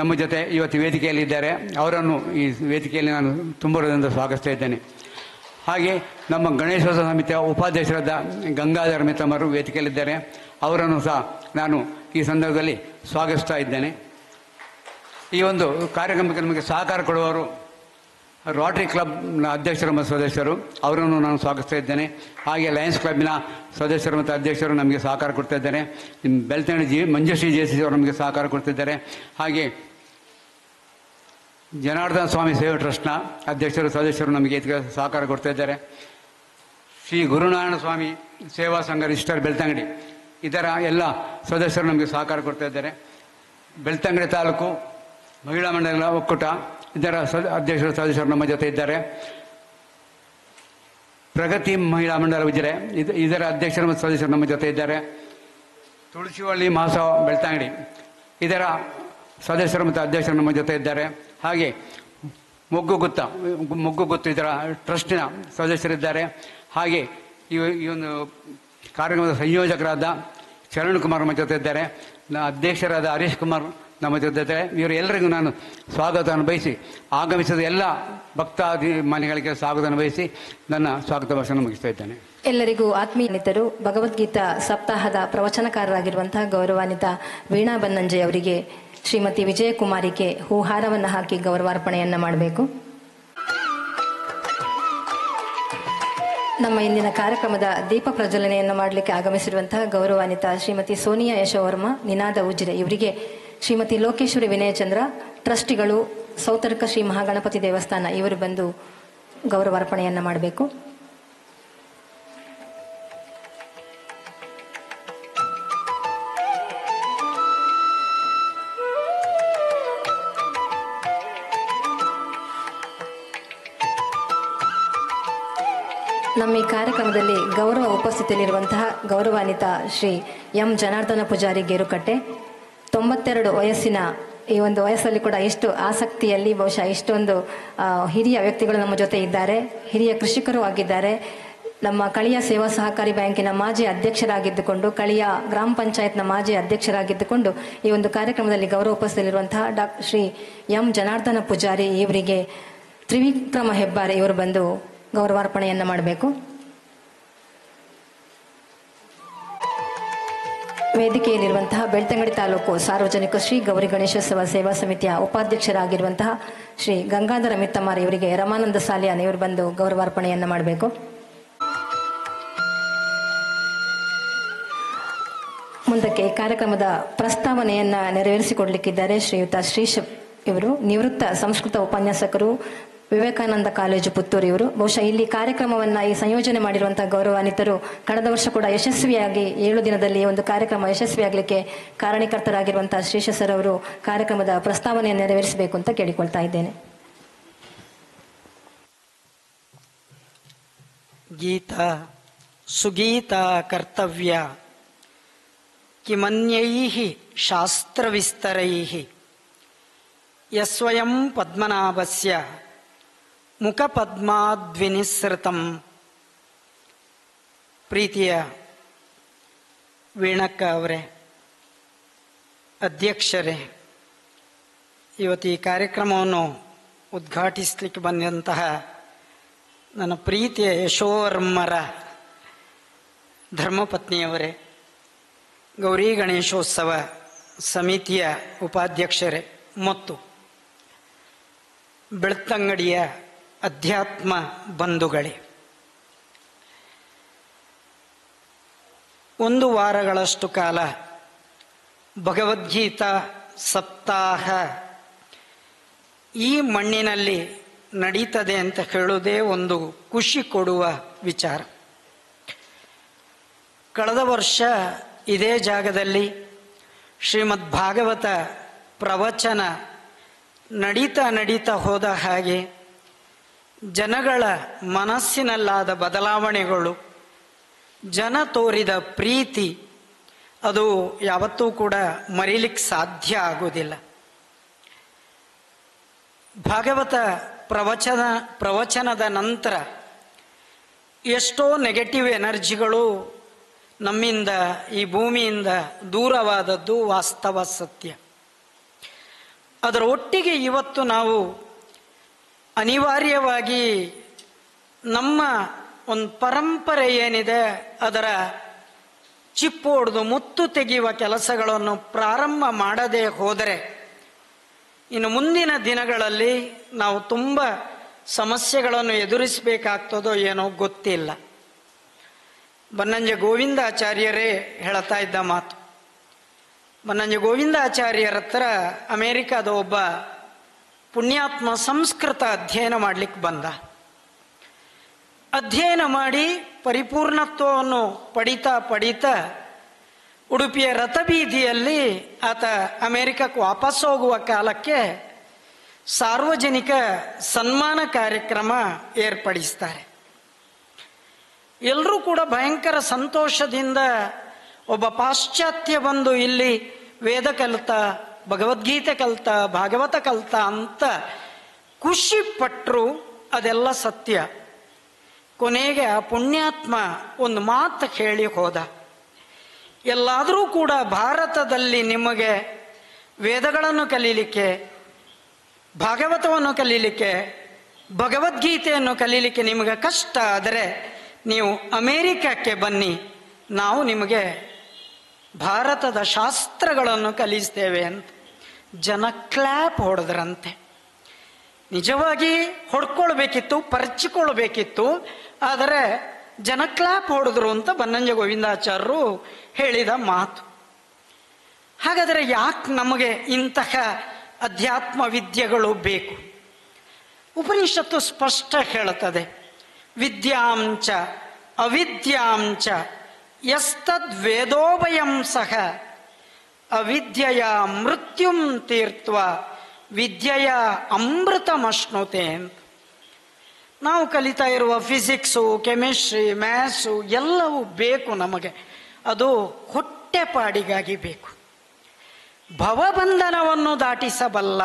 ನಮ್ಮ ಜೊತೆ ಇವತ್ತು ವೇದಿಕೆಯಲ್ಲಿದ್ದಾರೆ. ಅವರನ್ನು ಈ ವೇದಿಕೆಯಲ್ಲಿ ನಾನು ತುಂಬ ಹೃದಯದಿಂದ ಸ್ವಾಗತಿಸ್ತಾ ಇದ್ದೇನೆ. ಹಾಗೆ ನಮ್ಮ ಗಣೇಶೋತ್ಸವ ಸಮಿತಿಯ ಉಪಾಧ್ಯಕ್ಷರಾದ ಗಂಗಾಧರ ಮಿತ್ತಮರು ವೇದಿಕೆಯಲ್ಲಿದ್ದಾರೆ. ಅವರನ್ನು ಸಹ ನಾನು ಈ ಸಂದರ್ಭದಲ್ಲಿ ಸ್ವಾಗತಿಸ್ತಾ ಇದ್ದೇನೆ. ಈ ಒಂದು ಕಾರ್ಯಕ್ರಮಕ್ಕೆ ನಮಗೆ ಸಹಕಾರ ಕೊಡುವವರು ರೋಟರಿ ಕ್ಲಬ್ನ ಅಧ್ಯಕ್ಷರು ಮತ್ತು ಸದಸ್ಯರು, ಅವರನ್ನು ನಾನು ಸ್ವಾಗತಿಸ್ತಾ ಇದ್ದೇನೆ. ಹಾಗೆ ಲಯನ್ಸ್ ಕ್ಲಬ್ನ ಸದಸ್ಯರು ಮತ್ತು ಅಧ್ಯಕ್ಷರು ನಮಗೆ ಸಹಕಾರ ಕೊಡ್ತಾ ಇದ್ದಾರೆ. ಬೆಳ್ತಂಗಡಿ ಮಂಜುಶ್ರೀ JCC ಅವರು ನಮಗೆ ಸಹಕಾರ ಕೊಡ್ತಿದ್ದಾರೆ. ಹಾಗೆ ಜನಾರ್ದನ ಸ್ವಾಮಿ ಸೇವಾ ಟ್ರಸ್ಟ್ನ ಅಧ್ಯಕ್ಷರು ಸದಸ್ಯರು ನಮಗೆ ಇದಕ್ಕೆ ಸಹಕಾರ ಕೊಡ್ತಾ ಇದ್ದಾರೆ. ಶ್ರೀ ಗುರುನಾರಾಯಣ ಸ್ವಾಮಿ ಸೇವಾ ಸಂಘ ರಿಜಿಸ್ಟರ್ ಬೆಳ್ತಂಗಡಿ, ಇದರ ಎಲ್ಲ ಸದಸ್ಯರು ನಮಗೆ ಸಹಕಾರ ಕೊಡ್ತಾ ಇದ್ದಾರೆ. ಬೆಳ್ತಂಗಡಿ ತಾಲೂಕು ಮಹಿಳಾ ಮಂಡಲ ಒಕ್ಕೂಟ, ಇದರ ಅಧ್ಯಕ್ಷರು ಸದಸ್ಯರು ನಮ್ಮ ಜೊತೆ ಇದ್ದಾರೆ. ಪ್ರಗತಿ ಮಹಿಳಾ ಮಂಡಲ ಉಜಿರೆ, ಇದರ ಅಧ್ಯಕ್ಷರು ಮತ್ತು ಸದಸ್ಯರು ನಮ್ಮ ಜೊತೆ ಇದ್ದಾರೆ. ತುಳಸಿವಳ್ಳಿ ಮಹಾಸಭಾ ಬೆಳ್ತಂಗಡಿ, ಇದರ ಸದಸ್ಯರು ಮತ್ತು ಅಧ್ಯಕ್ಷರು ನಮ್ಮ ಜೊತೆ ಇದ್ದಾರೆ. ಹಾಗೆ ಮೊಗ್ಗುಗುತ್ತು ಇದರ ಟ್ರಸ್ಟಿನ ಸದಸ್ಯರಿದ್ದಾರೆ. ಹಾಗೆ ಈ ಒಂದು ಕಾರ್ಯಕ್ರಮದ ಸಂಯೋಜಕರಾದ ಚರಣ್ ಕುಮಾರ್ ನಮ್ಮ ಜೊತೆ ಇದ್ದಾರೆ. ಅಧ್ಯಕ್ಷರಾದ ಹರೀಶ್ ಕುಮಾರ್ ನಮ್ಮ ಜೊತೆ ಇವರು ಎಲ್ಲರಿಗೂ ನಾನು ಸ್ವಾಗತವನ್ನು ಬಯಸಿ, ಆಗಮಿಸಿದ ಎಲ್ಲ ಭಕ್ತಾಭಿಮಾನಿಗಳಿಗೆ ಸ್ವಾಗತವನ್ನು ಬಯಸಿ ನನ್ನ ಸ್ವಾಗತ ಭಾಷಣ ಮುಗಿಸ್ತಾ ಇದ್ದೇನೆ. ಎಲ್ಲರಿಗೂ ಆತ್ಮೀಯನಿತರು ಭಗವದ್ಗೀತಾ ಸಪ್ತಾಹದ ಪ್ರವಚನಕಾರರಾಗಿರುವಂತಹ ಗೌರವಾನ್ವಿತ ವೀಣಾ ಬನ್ನಂಜೆ ಅವರಿಗೆ ಶ್ರೀಮತಿ ವಿಜಯಕುಮಾರಿಗೆ ಹೂಹಾರವನ್ನು ಹಾಕಿ ಗೌರವಾರ್ಪಣೆಯನ್ನು ಮಾಡಬೇಕು. ನಮ್ಮ ಇಂದಿನ ಕಾರ್ಯಕ್ರಮದ ದೀಪ ಪ್ರಜ್ವಲನೆಯನ್ನು ಮಾಡಲಿಕ್ಕೆ ಆಗಮಿಸಿರುವಂತಹ ಗೌರವಾನ್ವಿತ ಶ್ರೀಮತಿ ಸೋನಿಯಾ ಯಶೋವರ್ಮ, ನಿನಾದ ಉಜಿರೆ ಇವರಿಗೆ ಶ್ರೀಮತಿ ಲೋಕೇಶ್ವರಿ ವಿನಯಚಂದ್ರ, ಟ್ರಸ್ಟಿಗಳು, ಸೌತರ್ಕ ಶ್ರೀ ಮಹಾಗಣಪತಿ ದೇವಸ್ಥಾನ ಇವರು ಬಂದು ಗೌರವಾರ್ಪಣೆಯನ್ನು ಮಾಡಬೇಕು. ನಮ್ಮ ಈ ಕಾರ್ಯಕ್ರಮದಲ್ಲಿ ಗೌರವ ಉಪಸ್ಥಿತಿಯಲ್ಲಿರುವಂತಹ ಗೌರವಾನ್ವಿತ ಶ್ರೀ ಎಂ ಜನಾರ್ದನ ಪೂಜಾರಿ ಗೇರುಕಟ್ಟೆ, 92 ವಯಸ್ಸಿನ ಈ ಒಂದು ವಯಸ್ಸಲ್ಲಿ ಕೂಡ ಎಷ್ಟು ಆಸಕ್ತಿಯಲ್ಲಿ ಬಹುಶಃ ಇಷ್ಟೊಂದು ಹಿರಿಯ ವ್ಯಕ್ತಿಗಳು ನಮ್ಮ ಜೊತೆ ಇದ್ದಾರೆ. ಹಿರಿಯ ಕೃಷಿಕರು ಆಗಿದ್ದಾರೆ. ನಮ್ಮ ಕಳಿಯ ಸೇವಾ ಸಹಕಾರಿ ಬ್ಯಾಂಕಿನ ಮಾಜಿ ಅಧ್ಯಕ್ಷರಾಗಿದ್ದುಕೊಂಡು, ಕಳಿಯ ಗ್ರಾಮ ಪಂಚಾಯತ್ನ ಮಾಜಿ ಅಧ್ಯಕ್ಷರಾಗಿದ್ದುಕೊಂಡು ಈ ಒಂದು ಕಾರ್ಯಕ್ರಮದಲ್ಲಿ ಗೌರವ ಉಪಸ್ಥಿತಿಯಲ್ಲಿರುವಂತಹ ಶ್ರೀ ಎಂ ಜನಾರ್ದನ ಪೂಜಾರಿ ಇವರಿಗೆ ತ್ರಿವಿಕ್ರಮ ಹೆಬ್ಬಾರೆ ಇವರು ಬಂದು ಗೌರವಾರ್ಪಣೆಯನ್ನು ಮಾಡಬೇಕು. ವೇದಿಕೆಯಲ್ಲಿರುವಂತಹ ಬೆಳ್ತಂಗಡಿ ತಾಲೂಕು ಸಾರ್ವಜನಿಕ ಶ್ರೀ ಗೌರಿ ಗಣೇಶೋತ್ಸವ ಸೇವಾ ಸಮಿತಿಯ ಉಪಾಧ್ಯಕ್ಷರಾಗಿರುವಂತಹ ಶ್ರೀ ಗಂಗಾಧರ ಮಿತ್ತಮಾರ್ ಇವರಿಗೆ ರಮಾನಂದ ಸಾಲಿಯಾನ್ ಇವರು ಬಂದು ಗೌರವಾರ್ಪಣೆಯನ್ನು ಮಾಡಬೇಕು. ಮುಂದಕ್ಕೆ ಈ ಕಾರ್ಯಕ್ರಮದ ಪ್ರಸ್ತಾವನೆಯನ್ನ ನೆರವೇರಿಸಿಕೊಡ್ಲಿಕ್ಕಿದ್ದಾರೆ ಶ್ರೀಯುತ ಶ್ರೀಶ್ ಇವರು, ನಿವೃತ್ತ ಸಂಸ್ಕೃತ ಉಪನ್ಯಾಸಕರು, ವಿವೇಕಾನಂದ ಕಾಲೇಜು ಪುತ್ತೂರು ಇವರು. ಬಹುಶಃ ಇಲ್ಲಿ ಕಾರ್ಯಕ್ರಮವನ್ನ ಈ ಸಂಯೋಜನೆ ಮಾಡಿರುವಂತಹ ಗೌರವಾನ್ವಿತರು ಕಳೆದ ವರ್ಷ ಕೂಡ ಯಶಸ್ವಿಯಾಗಿ 7 ದಿನದಲ್ಲಿ ಒಂದು ಕಾರ್ಯಕ್ರಮ ಯಶಸ್ವಿಯಾಗಲಿಕ್ಕೆ ಕಾರಣೀಕರ್ತರಾಗಿರುವಂತಹ ಶ್ರೀಶ ಸರ್ ಅವರು ಕಾರ್ಯಕ್ರಮದ ಪ್ರಸ್ತಾವನೆಯನ್ನು ನೆರವೇರಿಸಬೇಕು ಅಂತ ಕೇಳಿಕೊಳ್ತಾ ಇದ್ದೇನೆ. ಗೀತಾ ಸುಗೀತಾ ಕರ್ತವ್ಯ ಕಿಮನ್ಯೈಃ ಶಾಸ್ತ್ರವಿಸ್ತರೈಃ ಯಸ್ವಯಂ ಪದ್ಮನಾಭಸ್ಯ ಮುಖಪದ್ಮಾದ್ವಿನಿಸೃತಂ. ಪ್ರೀತಿಯ ವೀಣಕ್ಕ ಅವರೇ, ಅಧ್ಯಕ್ಷರೇ, ಇವತ್ತು ಈ ಕಾರ್ಯಕ್ರಮವನ್ನು ಉದ್ಘಾಟಿಸಲಿಕ್ಕೆ ಬಂದಂತಹ ನನ್ನ ಪ್ರೀತಿಯ ಯಶೋವರ್ಮರ ಧರ್ಮಪತ್ನಿಯವರೇ, ಗೌರಿ ಗಣೇಶೋತ್ಸವ ಸಮಿತಿಯ ಉಪಾಧ್ಯಕ್ಷರೇ ಮತ್ತು ಬೆಳ್ತಂಗಡಿಯ ಅಧ್ಯಾತ್ಮ ಬಂಧುಗಳೇ, 1 ವಾರಗಳಷ್ಟು ಕಾಲ ಭಗವದ್ಗೀತಾ ಸಪ್ತಾಹ ಈ ಮಣ್ಣಿನಲ್ಲಿ ನಡೀತದೆ ಅಂತ ಹೇಳುವುದೇ ಒಂದು ಖುಷಿ ಕೊಡುವ ವಿಚಾರ. ಕಳೆದ ವರ್ಷ ಇದೇ ಜಾಗದಲ್ಲಿ ಶ್ರೀಮದ್ ಭಾಗವತ ಪ್ರವಚನ ನಡೀತಾ ಹೋದ ಹಾಗೆ ಜನಗಳ ಮನಸ್ಸಿನಲ್ಲಾದ ಬದಲಾವಣೆಗಳು, ಜನ ತೋರಿದ ಪ್ರೀತಿ, ಅದು ಯಾವತ್ತೂ ಕೂಡ ಮರೀಲಿಕ್ಕೆ ಸಾಧ್ಯ ಆಗುವುದಿಲ್ಲ. ಭಾಗವತ ಪ್ರವಚನದ ನಂತರ ಎಷ್ಟೋ ನೆಗೆಟಿವ್ ಎನರ್ಜಿಗಳು ನಮ್ಮಿಂದ, ಈ ಭೂಮಿಯಿಂದ ದೂರವಾದದ್ದು ವಾಸ್ತವ ಸತ್ಯ. ಅದರ ಒಟ್ಟಿಗೆ ಇವತ್ತು ನಾವು ಅನಿವಾರ್ಯವಾಗಿ ನಮ್ಮ ಒಂದು ಪರಂಪರೆ ಏನಿದೆ ಅದರ ಚಿಪ್ಪೊಡೆದು ಮುತ್ತು ತೆಗೆಯುವ ಕೆಲಸಗಳನ್ನು ಪ್ರಾರಂಭ ಮಾಡದೇ ಹೋದರೆ ಇನ್ನು ಮುಂದಿನ ದಿನಗಳಲ್ಲಿ ನಾವು ತುಂಬ ಸಮಸ್ಯೆಗಳನ್ನು ಎದುರಿಸಬೇಕಾಗ್ತದೋ ಏನೋ ಗೊತ್ತಿಲ್ಲ. ಬನ್ನಂಜೆ ಗೋವಿಂದಾಚಾರ್ಯರೇ ಹೇಳ್ತಾ ಇದ್ದ ಮಾತು. ಬನ್ನಂಜೆ ಗೋವಿಂದಾಚಾರ್ಯರ ಹತ್ರ ಅಮೇರಿಕಾದ ಒಬ್ಬ ಪುಣ್ಯಾತ್ಮ ಸಂಸ್ಕೃತ ಅಧ್ಯಯನ ಮಾಡಲಿಕ್ಕೆ ಬಂದ. ಅಧ್ಯಯನ ಮಾಡಿ ಪರಿಪೂರ್ಣತ್ವವನ್ನು ಪಡಿತಾ ಉಡುಪಿಯ ರಥಬೀದಿಯಲ್ಲಿ ಆತ ಅಮೇರಿಕಕ್ಕೆ ವಾಪಸ್ ಹೋಗುವ ಕಾಲಕ್ಕೆ ಸಾರ್ವಜನಿಕ ಸನ್ಮಾನ ಕಾರ್ಯಕ್ರಮ ಏರ್ಪಡಿಸ್ತಾರೆ. ಎಲ್ಲರೂ ಕೂಡ ಭಯಂಕರ ಸಂತೋಷದಿಂದ ಒಬ್ಬ ಪಾಶ್ಚಾತ್ಯ ಬಂದು ಇಲ್ಲಿ ವೇದ ಕಲಿತ, ಭಗವದ್ಗೀತೆ ಕಲಿತ, ಭಾಗವತ ಕಲಿತ ಅಂತ ಖುಷಿ ಪಟ್ಟರು. ಅದೆಲ್ಲ ಸತ್ಯ. ಕೊನೆಗೆ ಆ ಪುಣ್ಯಾತ್ಮ ಒಂದು ಮಾತು ಹೇಳಿ ಹೋದ. ಎಲ್ಲಾದರೂ ಕೂಡ ಭಾರತದಲ್ಲಿ ನಿಮಗೆ ವೇದಗಳನ್ನು ಕಲೀಲಿಕ್ಕೆ, ಭಾಗವತವನ್ನು ಕಲೀಲಿಕ್ಕೆ, ಭಗವದ್ಗೀತೆಯನ್ನು ಕಲೀಲಿಕ್ಕೆ ನಿಮಗೆ ಕಷ್ಟ ಆದರೆ ನೀವು ಅಮೇರಿಕಕ್ಕೆ ಬನ್ನಿ, ನಾವು ನಿಮಗೆ ಭಾರತದ ಶಾಸ್ತ್ರಗಳನ್ನು ಕಲಿಸ್ತೇವೆ ಅಂತ ಜನ ಕ್ಲ್ಯಾಪ್ ಹೊಡೆದ್ರಂತೆ. ನಿಜವಾಗಿ ಹೊಡ್ಕೊಳ್ಬೇಕಿತ್ತು, ಪರಚಿಕೊಳ್ಬೇಕಿತ್ತು, ಆದರೆ ಜನ ಕ್ಲ್ಯಾಪ್ ಹೊಡೆದ್ರು ಅಂತ ಬನ್ನಂಜ ಗೋವಿಂದಾಚಾರ್ಯರು ಹೇಳಿದ ಮಾತು. ಹಾಗಾದರೆ ಯಾಕೆ ನಮಗೆ ಇಂತಹ ಅಧ್ಯಾತ್ಮ ವಿದ್ಯೆಗಳು ಬೇಕು? ಉಪನಿಷತ್ತು ಸ್ಪಷ್ಟ ಹೇಳುತ್ತದೆ, ವಿದ್ಯಾಂಚ ಅವಿದ್ಯಾಂಚ ಯಸ್ತದ್ವೇದೋಭಯಂ ಸಹ ಅವಿದ್ಯೆಯ ಮೃತ್ಯುಂ ತೀರ್ತ್ವ ವಿದ್ಯೆಯ ಅಮೃತಮಶ್ನುತೆ ಅಂತ. ನಾವು ಕಲಿತಾ ಇರುವ ಫಿಸಿಕ್ಸು, ಕೆಮಿಸ್ಟ್ರಿ, ಮ್ಯಾಥ್ಸು ಎಲ್ಲವೂ ಬೇಕು ನಮಗೆ. ಅದು ಹೊಟ್ಟೆಪಾಡಿಗಾಗಿ ಬೇಕು. ಭವಬಂಧನವನ್ನು ದಾಟಿಸಬಲ್ಲ,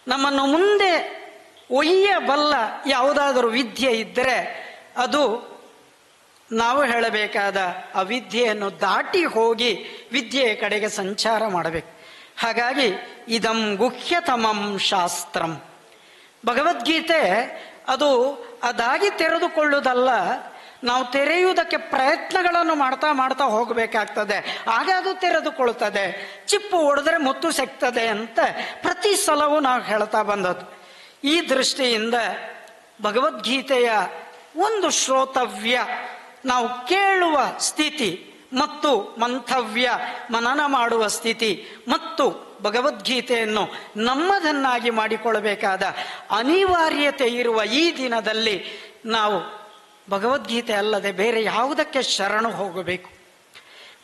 ನಮ್ಮನ್ನು ಮುಂದೆ ಒಯ್ಯಬಲ್ಲ ಯಾವುದಾದರೂ ವಿದ್ಯೆ ಇದ್ದರೆ ಅದು ನಾವು ಹೇಳಬೇಕಾದ ಅವಿದ್ಯೆಯನ್ನು ದಾಟಿ ಹೋಗಿ ವಿದ್ಯೆಯ ಕಡೆಗೆ ಸಂಚಾರ ಮಾಡಬೇಕು. ಹಾಗಾಗಿ ಇದಂ ಗುಹ್ಯತಮಂ ಶಾಸ್ತ್ರಂ. ಭಗವದ್ಗೀತೆ ಅದು ಅದಾಗಿ ತೆರೆದುಕೊಳ್ಳುವುದಲ್ಲ, ನಾವು ತೆರೆಯುವುದಕ್ಕೆ ಪ್ರಯತ್ನಗಳನ್ನು ಮಾಡ್ತಾ ಮಾಡ್ತಾ ಹೋಗಬೇಕಾಗ್ತದೆ. ಆಗ ಅದು ತೆರೆದುಕೊಳ್ಳುತ್ತದೆ. ಚಿಪ್ಪು ಹೊಡೆದ್ರೆ ಮುತ್ತು ಸಿಗ್ತದೆ ಅಂತ ಪ್ರತಿ ಸಲವೂ ನಾವು ಹೇಳ್ತಾ ಬಂದದ್ದು. ಈ ದೃಷ್ಟಿಯಿಂದ ಭಗವದ್ಗೀತೆಯ ಒಂದು ಶ್ರೋತವ್ಯ, ನಾವು ಕೇಳುವ ಸ್ಥಿತಿ ಮತ್ತು ಮಂಥವ್ಯ, ಮನನ ಮಾಡುವ ಸ್ಥಿತಿ ಮತ್ತು ಭಗವದ್ಗೀತೆಯನ್ನು ನಮ್ಮದನ್ನಾಗಿ ಮಾಡಿಕೊಳ್ಳಬೇಕಾದ ಅನಿವಾರ್ಯತೆ ಇರುವ ಈ ದಿನದಲ್ಲಿ ನಾವು ಭಗವದ್ಗೀತೆ ಅಲ್ಲದೆ ಬೇರೆ ಯಾವುದಕ್ಕೆ ಶರಣು ಹೋಗಬೇಕು?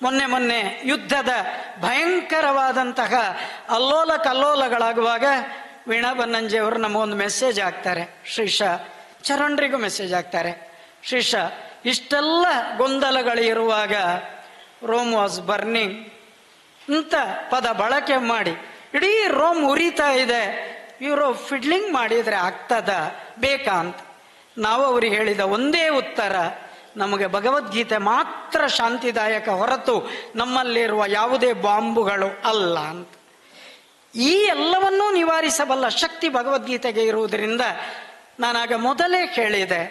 ಮೊನ್ನೆ ಯುದ್ಧದ ಭಯಂಕರವಾದಂತಹ ಅಲ್ಲೋಲ ಕಲ್ಲೋಲಗಳಾಗುವಾಗ ವೀಣಾ ಬನ್ನಂಜಿಯವರು ನಮಗೊಂದು ಮೆಸೇಜ್ ಹಾಕ್ತಾರೆ, ಶ್ರೀಶ ಚರಣರಿಗೂ ಮೆಸೇಜ್ ಹಾಕ್ತಾರೆ, ಶ್ರೀಶ ಇಷ್ಟೆಲ್ಲ ಗೊಂದಲಗಳಿರುವಾಗ ರೋಮ್ ವಾಸ್ ಬರ್ನಿಂಗ್ ಅಂತ ಪದ ಬಳಕೆ ಮಾಡಿ ಇಡೀ ರೋಮ್ ಉರಿತಾ ಇದೆ, ಇವರು ಫಿಡ್ಲಿಂಗ್ ಮಾಡಿದರೆ ಆಗ್ತದ ಬೇಕಾ ಅಂತ. ನಾವು ಅವ್ರಿಗೆ ಹೇಳಿದ ಒಂದೇ ಉತ್ತರ, ನಮಗೆ ಭಗವದ್ಗೀತೆ ಮಾತ್ರ ಶಾಂತಿದಾಯಕ ಹೊರತು ನಮ್ಮಲ್ಲಿರುವ ಯಾವುದೇ ಬಾಂಬುಗಳು ಅಲ್ಲ ಅಂತ. ಈ ಎಲ್ಲವನ್ನೂ ನಿವಾರಿಸಬಲ್ಲ ಶಕ್ತಿ ಭಗವದ್ಗೀತೆಗೆ ಇರುವುದರಿಂದ ನಾನಾಗ ಮೊದಲೇ ಹೇಳಿದೆ,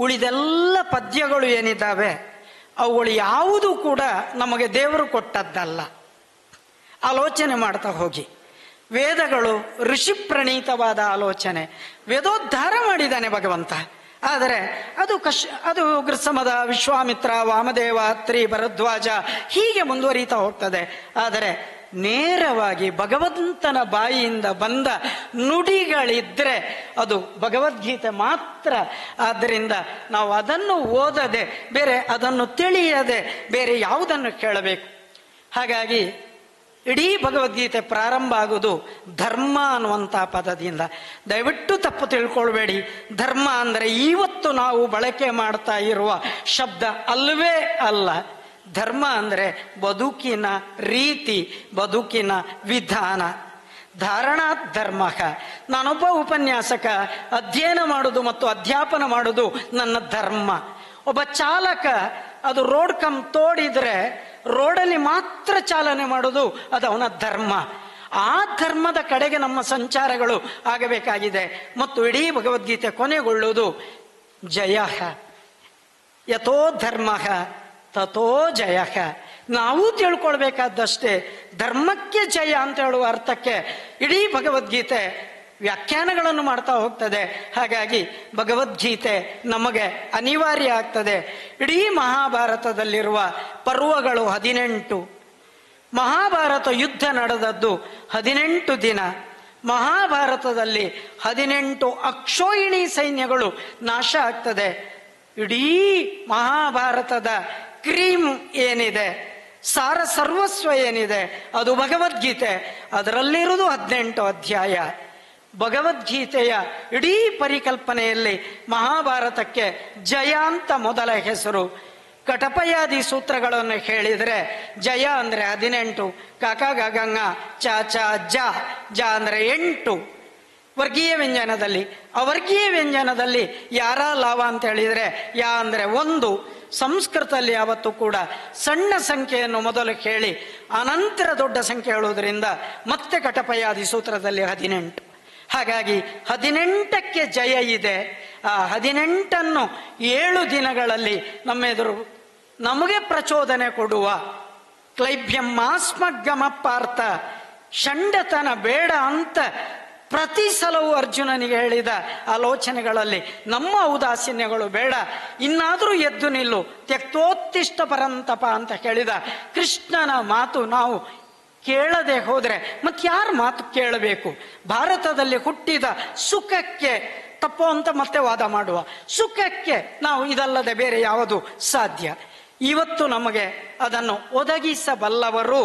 ಉಳಿದೆಲ್ಲ ಪದ್ಯಗಳು ಏನಿದ್ದಾವೆ ಅವುಗಳು ಯಾವುದೂ ಕೂಡ ನಮಗೆ ದೇವರು ಕೊಟ್ಟದ್ದಲ್ಲ. ಆಲೋಚನೆ ಮಾಡ್ತಾ ಹೋಗಿ. ವೇದಗಳು ಋಷಿ ಪ್ರಣೀತವಾದ ಆಲೋಚನೆ, ವೇದೋದ್ಧಾರ ಮಾಡಿದ್ದಾನೆ ಭಗವಂತ. ಆದರೆ ಅದು ಗೃತ್ಸಮದ, ವಿಶ್ವಾಮಿತ್ರ, ವಾಮದೇವ, ಅತ್ರಿ, ಭರದ್ವಾಜ ಹೀಗೆ ಮುಂದುವರಿತಾ ಹೋಗ್ತದೆ. ಆದರೆ ನೇರವಾಗಿ ಭಗವಂತನ ಬಾಯಿಯಿಂದ ಬಂದ ನುಡಿಗಳಿದ್ರೆ ಅದು ಭಗವದ್ಗೀತೆ ಮಾತ್ರ. ಆದ್ದರಿಂದ ನಾವು ಅದನ್ನು ಓದದೆ, ಬೇರೆ ಅದನ್ನು ತಿಳಿಯದೆ ಬೇರೆ ಯಾವುದನ್ನು ಕೇಳಬೇಕು? ಹಾಗಾಗಿ ಇಡೀ ಭಗವದ್ಗೀತೆ ಪ್ರಾರಂಭ ಆಗುವುದು ಧರ್ಮ ಅನ್ನುವಂಥ ಪದದಿಂದ. ದಯವಿಟ್ಟು ತಪ್ಪು ತಿಳ್ಕೊಳ್ಬೇಡಿ. ಧರ್ಮ ಅಂದರೆ ಇವತ್ತು ನಾವು ಬಳಕೆ ಮಾಡ್ತಾ ಇರುವ ಶಬ್ದ ಅಲ್ಲವೇ ಅಲ್ಲ. ಧರ್ಮ ಅಂದರೆ ಬದುಕಿನ ರೀತಿ, ಬದುಕಿನ ವಿಧಾನ. ಧಾರಣಾ ಧರ್ಮ. ನಾನೊಬ್ಬ ಉಪನ್ಯಾಸಕ, ಅಧ್ಯಯನ ಮಾಡುವುದು ಮತ್ತು ಅಧ್ಯಾಪನ ಮಾಡುವುದು ನನ್ನ ಧರ್ಮ. ಒಬ್ಬ ಚಾಲಕ ಅದು ರೋಡ್ ತೋಡಿದ್ರೆ ರೋಡಲ್ಲಿ ಮಾತ್ರ ಚಾಲನೆ ಮಾಡೋದು ಅದು ಅವನ ಧರ್ಮ. ಆ ಧರ್ಮದ ಕಡೆಗೆ ನಮ್ಮ ಸಂಚಾರಗಳು ಆಗಬೇಕಾಗಿದೆ. ಮತ್ತು ಇಡೀ ಭಗವದ್ಗೀತೆ ಕೊನೆಗೊಳ್ಳುವುದು ಜಯ. ಯಥೋ ಧರ್ಮ ತಥೋ ಜಯ. ನಾವು ತಿಳ್ಕೊಳ್ಬೇಕಾದಷ್ಟೇ. ಧರ್ಮಕ್ಕೆ ಜಯ ಅಂತ ಹೇಳುವ ಅರ್ಥಕ್ಕೆ ಇಡೀ ಭಗವದ್ಗೀತೆ ವ್ಯಾಖ್ಯಾನಗಳನ್ನು ಮಾಡ್ತಾ ಹೋಗ್ತದೆ. ಹಾಗಾಗಿ ಭಗವದ್ಗೀತೆ ನಮಗೆ ಅನಿವಾರ್ಯ ಆಗ್ತದೆ. ಇಡೀ ಮಹಾಭಾರತದಲ್ಲಿರುವ ಪರ್ವಗಳು 18. ಮಹಾಭಾರತ ಯುದ್ಧ ನಡೆದದ್ದು 18 ದಿನ. ಮಹಾಭಾರತದಲ್ಲಿ 18 ಅಕ್ಷೋಹಿಣಿ ಸೈನ್ಯಗಳು ನಾಶ ಆಗ್ತದೆ. ಇಡೀ ಮಹಾಭಾರತದ ಕ್ರೀಮ್ ಏನಿದೆ, ಸಾರ ಸರ್ವಸ್ವ ಏನಿದೆ, ಅದು ಭಗವದ್ಗೀತೆ. ಅದರಲ್ಲಿರುವುದು 18 ಅಧ್ಯಾಯ. ಭಗವದ್ಗೀತೆಯ ಇಡೀ ಪರಿಕಲ್ಪನೆಯಲ್ಲಿ ಮಹಾಭಾರತಕ್ಕೆ ಜಯ ಅಂತ ಮೊದಲ ಹೆಸರು. ಕಟಪಯಾದಿ ಸೂತ್ರಗಳನ್ನು ಹೇಳಿದರೆ ಜಯ ಅಂದರೆ 18, ಕಾಕ ಗಗಂಗ ಚ ಚ ಜ ಜ ಅಂದರೆ 8. ವರ್ಗೀಯ ವ್ಯಂಜನದಲ್ಲಿ. ಅವರ್ಗೀಯ ವ್ಯಂಜನದಲ್ಲಿ ಯಾರ ಲಾಭ ಅಂತ ಹೇಳಿದರೆ ಯಾ ಅಂದರೆ ಒಂದು, ಸಂಸ್ಕೃತದಲ್ಲಿ ಯಾವತ್ತೂ ಕೂಡ ಸಣ್ಣ ಸಂಖ್ಯೆಯನ್ನು ಮೊದಲು ಹೇಳಿ ಅನಂತರ ದೊಡ್ಡ ಸಂಖ್ಯೆ ಹೇಳುವುದರಿಂದ ಮತ್ತೆ ಕಟಪಯಾದಿ ಸೂತ್ರದಲ್ಲಿ 18. ಹಾಗಾಗಿ 18ಕ್ಕೆ ಜಯ ಇದೆ. ಆ 18ನ್ನು 7 ದಿನಗಳಲ್ಲಿ ನಮ್ಮೆದುರು ನಮಗೆ ಪ್ರಚೋದನೆ ಕೊಡುವ ಕ್ಲೈಬ್ಯಂ ಮಾಸ್ಮಗಮ ಪಾರ್ಥ, ಷಂಡತನ ಬೇಡ ಅಂತ ಪ್ರತಿ ಸಲವೂ ಅರ್ಜುನನಿಗೆ ಹೇಳಿದ ಆಲೋಚನೆಗಳಲ್ಲಿ ನಮ್ಮ ಔದಾಸೀನ್ಯಗಳು ಬೇಡ, ಇನ್ನಾದರೂ ಎದ್ದು ನಿಲ್ಲು, ತ್ಯಕ್ತೋತ್ತಿಷ್ಟ ಪರಂತಪ ಅಂತ ಹೇಳಿದ ಕೃಷ್ಣನ ಮಾತು ನಾವು ಕೇಳದೆ ಹೋದರೆ ಮತ್ತಾರ ಮಾತು ಕೇಳಬೇಕು? ಭಾರತದಲ್ಲಿ ಹುಟ್ಟಿದ ಸುಖಕ್ಕೆ ತಪ್ಪು ಅಂತ ಮತ್ತೆ ವಾದ ಮಾಡುವ ಸುಖಕ್ಕೆ ನಾವು ಇದಲ್ಲದೆ ಬೇರೆ ಯಾವುದು ಸಾಧ್ಯ? ಇವತ್ತು ನಮಗೆ ಅದನ್ನು ಒದಗಿಸಬಲ್ಲವರು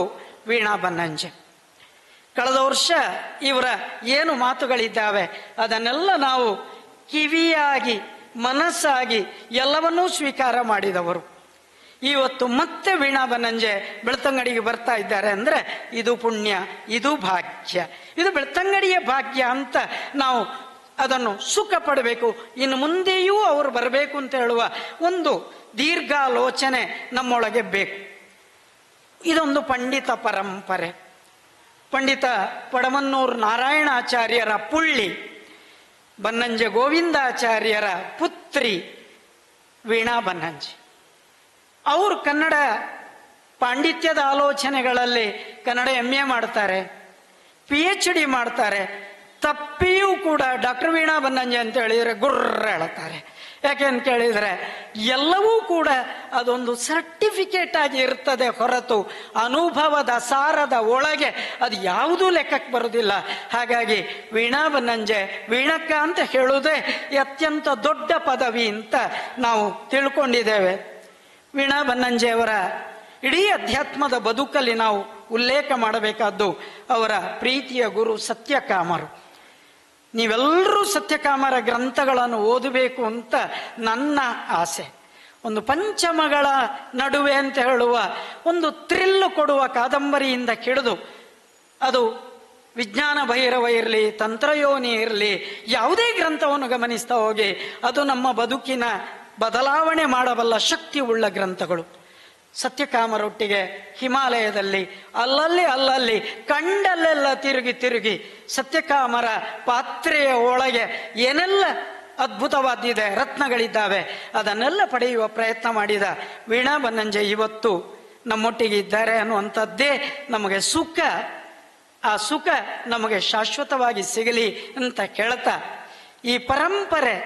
ವೀಣಾ ಬನ್ನಂಜೆ. ಕಳೆದ ವರ್ಷ ಇವರ ಏನು ಮಾತುಗಳಿದ್ದಾವೆ ಅದನ್ನೆಲ್ಲ ನಾವು ಕಿವಿಯಾಗಿ ಮನಸ್ಸಾಗಿ ಎಲ್ಲವನ್ನೂ ಸ್ವೀಕಾರ ಮಾಡಿದವರು. ಇವತ್ತು ಮತ್ತೆ ವೀಣಾ ಬನ್ನಂಜೆ ಬೆಳ್ತಂಗಡಿಗೆ ಬರ್ತಾ ಇದ್ದಾರೆ ಅಂದರೆ ಇದು ಪುಣ್ಯ, ಇದು ಭಾಗ್ಯ, ಇದು ಬೆಳ್ತಂಗಡಿಯ ಭಾಗ್ಯ ಅಂತ ನಾವು ಅದನ್ನು ಸುಖ ಪಡಬೇಕು. ಇನ್ನು ಮುಂದೆಯೂ ಅವರು ಬರಬೇಕು ಅಂತ ಹೇಳುವ ಒಂದು ದೀರ್ಘಾಲೋಚನೆ ನಮ್ಮೊಳಗೆ ಬೇಕು. ಇದೊಂದು ಪಂಡಿತ ಪರಂಪರೆ. ಪಂಡಿತ ಪಡಮನ್ನೂರು ನಾರಾಯಣಾಚಾರ್ಯರ ಪುಳ್ಳಿ, ಬನ್ನಂಜೆ ಗೋವಿಂದಾಚಾರ್ಯರ ಪುತ್ರಿ ವೀಣಾ ಬನ್ನಂಜೆ. ಅವರು ಕನ್ನಡ ಪಾಂಡಿತ್ಯದ ಆಲೋಚನೆಗಳಲ್ಲಿ ಕನ್ನಡ MA ಮಾಡ್ತಾರೆ, PhD ಮಾಡ್ತಾರೆ. ತಪ್ಪಿಯೂ ಕೂಡ ಡಾಕ್ಟರ್ ವೀಣಾ ಬನ್ನಂಜೆ ಅಂತ ಹೇಳಿದರೆ ಗುರ್ರ ಹೇಳ್ತಾರೆ. ಯಾಕೆ ಅಂತ ಕೇಳಿದರೆ ಎಲ್ಲವೂ ಕೂಡ ಅದೊಂದು ಸರ್ಟಿಫಿಕೇಟ್ ಆಗಿ ಇರ್ತದೆ ಹೊರತು ಅನುಭವದ ಸಾರದ ಒಳಗೆ ಅದು ಯಾವುದೂ ಲೆಕ್ಕಕ್ಕೆ ಬರುವುದಿಲ್ಲ. ಹಾಗಾಗಿ ವೀಣಾ ಬನ್ನಂಜೆ ವೀಣಕ್ಕ ಅಂತ ಹೇಳುವುದೇ ಅತ್ಯಂತ ದೊಡ್ಡ ಪದವಿ ಅಂತ ನಾವು ತಿಳ್ಕೊಂಡಿದ್ದೇವೆ. ವೀಣಾ ಬನ್ನಂಜೆಯವರ ಇಡೀ ಅಧ್ಯಾತ್ಮದ ಬದುಕಲ್ಲಿ ನಾವು ಉಲ್ಲೇಖ ಮಾಡಬೇಕಾದ್ದು ಅವರ ಪ್ರೀತಿಯ ಗುರು ಸತ್ಯಕಾಮರು. ನೀವೆಲ್ಲರೂ ಸತ್ಯಕಾಮರ ಗ್ರಂಥಗಳನ್ನು ಓದಬೇಕು ಅಂತ ನನ್ನ ಆಸೆ. ಒಂದು ಪಂಚಮಗಳ ನಡುವೆ ಅಂತ ಹೇಳುವ ಒಂದು ಥ್ರಿಲ್ ಕೊಡುವ ಕಾದಂಬರಿಯಿಂದ ಹಿಡಿದು ಅದು ವಿಜ್ಞಾನ ಭೈರವ ಇರಲಿ, ತಂತ್ರಯೋನಿ ಇರಲಿ, ಯಾವುದೇ ಗ್ರಂಥವನ್ನು ಗಮನಿಸ್ತಾ ಹೋಗಿ ಅದು ನಮ್ಮ ಬದುಕಿನ ಬದಲಾವಣೆ ಮಾಡಬಲ್ಲ ಶಕ್ತಿ ಉಳ್ಳ ಗ್ರಂಥಗಳು. ಸತ್ಯಕಾಮರೊಟ್ಟಿಗೆ ಹಿಮಾಲಯದಲ್ಲಿ ಅಲ್ಲಲ್ಲಿ ಕಂಡಲ್ಲೆಲ್ಲ ತಿರುಗಿ ಸತ್ಯಕಾಮರ ಪಾತ್ರೆಯ ಒಳಗೆ ಏನೆಲ್ಲ ಅದ್ಭುತವಾದಿದೆ, ರತ್ನಗಳಿದ್ದಾವೆ, ಅದನ್ನೆಲ್ಲ ಪಡೆಯುವ ಪ್ರಯತ್ನ ಮಾಡಿದ ವೀಣಾ ಬನ್ನಂಜೆ ಇವತ್ತು ನಮ್ಮೊಟ್ಟಿಗೆ ಇದ್ದಾರೆ ಅನ್ನುವಂಥದ್ದೇ ನಮಗೆ ಸುಖ. ಆ ಸುಖ ನಮಗೆ ಶಾಶ್ವತವಾಗಿ ಸಿಗಲಿ ಅಂತ ಕೇಳ್ತಾ, ಈ ಪರಂಪರೆ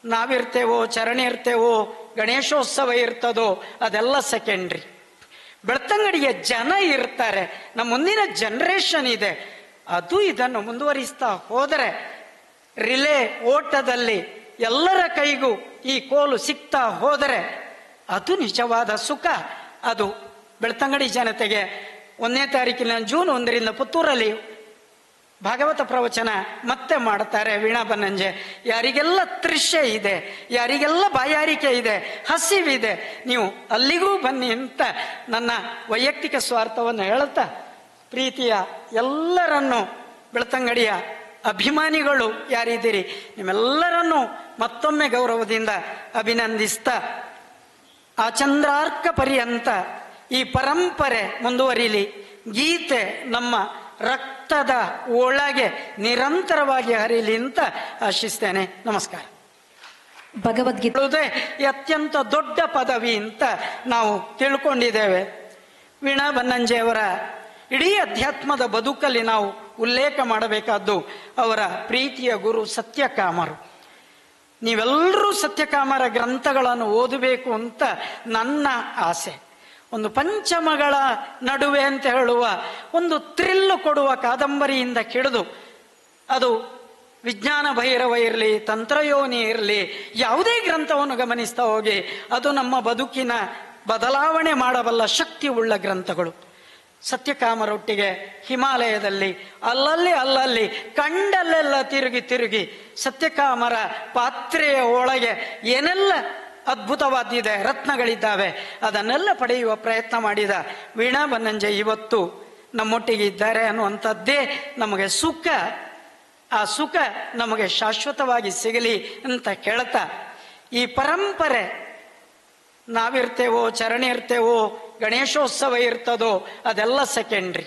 ನಾವಿರ್ತೇವೋ, ಚರಣಿ ಇರ್ತೇವೋ, ಗಣೇಶೋತ್ಸವ ಇರ್ತದೋ ಅದೆಲ್ಲ ಸೆಕೆಂಡ್ರಿ. ಬೆಳ್ತಂಗಡಿಯ ಜನ ಇರ್ತಾರೆ, ನಮ್ಮ ಮುಂದಿನ ಜನರೇಷನ್ ಇದೆ, ಅದು ಇದನ್ನು ಮುಂದುವರಿಸ್ತಾ ಹೋದರೆ ರಿಲೇ ಓಟದಲ್ಲಿ ಎಲ್ಲರ ಕೈಗೂ ಈ ಕೋಲು ಸಿಗ್ತಾ ಹೋದರೆ ಅದು ನಿಜವಾದ ಸುಖ. ಅದು ಬೆಳ್ತಂಗಡಿ ಜನತೆಗೆ 1ನೇ ತಾರೀಕಿನ ಜೂನ್ 1ರಿಂದ ಪುತ್ತೂರಲ್ಲಿ ಭಾಗವತ ಪ್ರವಚನ ಮತ್ತೆ ಮಾಡ್ತಾರೆ ವೀಣಾ ಬನ್ನಂಜೆ. ಯಾರಿಗೆಲ್ಲ ತೃಷ್ಣೆ ಇದೆ, ಯಾರಿಗೆಲ್ಲ ಬಾಯಾರಿಕೆ ಇದೆ, ಹಸಿವಿದೆ, ನೀವು ಅಲ್ಲಿಗೂ ಬನ್ನಿ ಅಂತ ನನ್ನ ವೈಯಕ್ತಿಕ ಸ್ವಾರ್ಥವನ್ನು ಹೇಳುತ್ತಾ, ಪ್ರೀತಿಯ ಎಲ್ಲರನ್ನು ಬೆಳ್ತಂಗಡಿಯ ಅಭಿಮಾನಿಗಳು ಯಾರಿದ್ದೀರಿ ನಿಮ್ಮೆಲ್ಲರನ್ನೂ ಮತ್ತೊಮ್ಮೆ ಗೌರವದಿಂದ ಅಭಿನಂದಿಸ್ತಾ, ಆ ಚಂದ್ರಾರ್ಕ ಪರ್ಯಂತ ಈ ಪರಂಪರೆ ಮುಂದುವರಿಲಿ, ಗೀತೆ ನಮ್ಮ ರಕ್ತದ ಒಳಗೆ ನಿರಂತರವಾಗಿ ಹರಿಲಿ ಅಂತ ಆಶಿಸ್ತೇನೆ. ನಮಸ್ಕಾರ. ಭಗವದ್ಗೀತೆ ಅತ್ಯಂತ ದೊಡ್ಡ ಪದವಿ ಅಂತ ನಾವು ತಿಳ್ಕೊಂಡಿದ್ದೇವೆ. ವೀಣಾ ಬನ್ನಂಜೆಯವರ ಇಡೀ ಅಧ್ಯಾತ್ಮದ ಬದುಕಲ್ಲಿ ನಾವು ಉಲ್ಲೇಖ ಮಾಡಬೇಕಾದ್ದು ಅವರ ಪ್ರೀತಿಯ ಗುರು ಸತ್ಯಕಾಮರು. ನೀವೆಲ್ಲರೂ ಸತ್ಯಕಾಮರ ಗ್ರಂಥಗಳನ್ನು ಓದಬೇಕು ಅಂತ ನನ್ನ ಆಸೆ. ಒಂದು ಪಂಚಮಗಳ ನಡುವೆ ಅಂತ ಹೇಳುವ ಒಂದು ಥ್ರಿಲ್ ಕೊಡುವ ಕಾದಂಬರಿಯಿಂದ ಹಿಡಿದು ಅದು ವಿಜ್ಞಾನ ಭೈರವ ಇರಲಿ, ತಂತ್ರಯೋನಿ ಇರಲಿ, ಯಾವುದೇ ಗ್ರಂಥವನ್ನು ಗಮನಿಸ್ತಾ ಹೋಗಿ ಅದು ನಮ್ಮ ಬದುಕಿನ ಬದಲಾವಣೆ ಮಾಡಬಲ್ಲ ಶಕ್ತಿ ಉಳ್ಳ ಗ್ರಂಥಗಳು. ಸತ್ಯಕಾಮರೊಟ್ಟಿಗೆ ಹಿಮಾಲಯದಲ್ಲಿ ಅಲ್ಲಲ್ಲಿ ಕಂಡಲ್ಲೆಲ್ಲ ತಿರುಗಿ ಸತ್ಯಕಾಮರ ಪಾತ್ರೆಯ ಒಳಗೆ ಏನೆಲ್ಲ ಅದ್ಭುತವಾದಿದೆ, ರತ್ನಗಳಿದ್ದಾವೆ, ಅದನ್ನೆಲ್ಲ ಪಡೆಯುವ ಪ್ರಯತ್ನ ಮಾಡಿದ ವೀಣಾ ಬನ್ನಂಜೆ ಇವತ್ತು ನಮ್ಮೊಟ್ಟಿಗೆ ಇದ್ದಾರೆ ಅನ್ನುವಂಥದ್ದೇ ನಮಗೆ ಸುಖ. ಆ ಆ ಸುಖ ನಮಗೆ ಶಾಶ್ವತವಾಗಿ ಸಿಗಲಿ ಅಂತ ಕೇಳ್ತಾ, ಈ ಪರಂಪರೆ ನಾವಿರ್ತೇವೋ, ಚರಣಿ ಇರ್ತೇವೋ, ಗಣೇಶೋತ್ಸವ ಇರ್ತದೋ ಅದೆಲ್ಲ ಸೆಕೆಂಡ್ರಿ.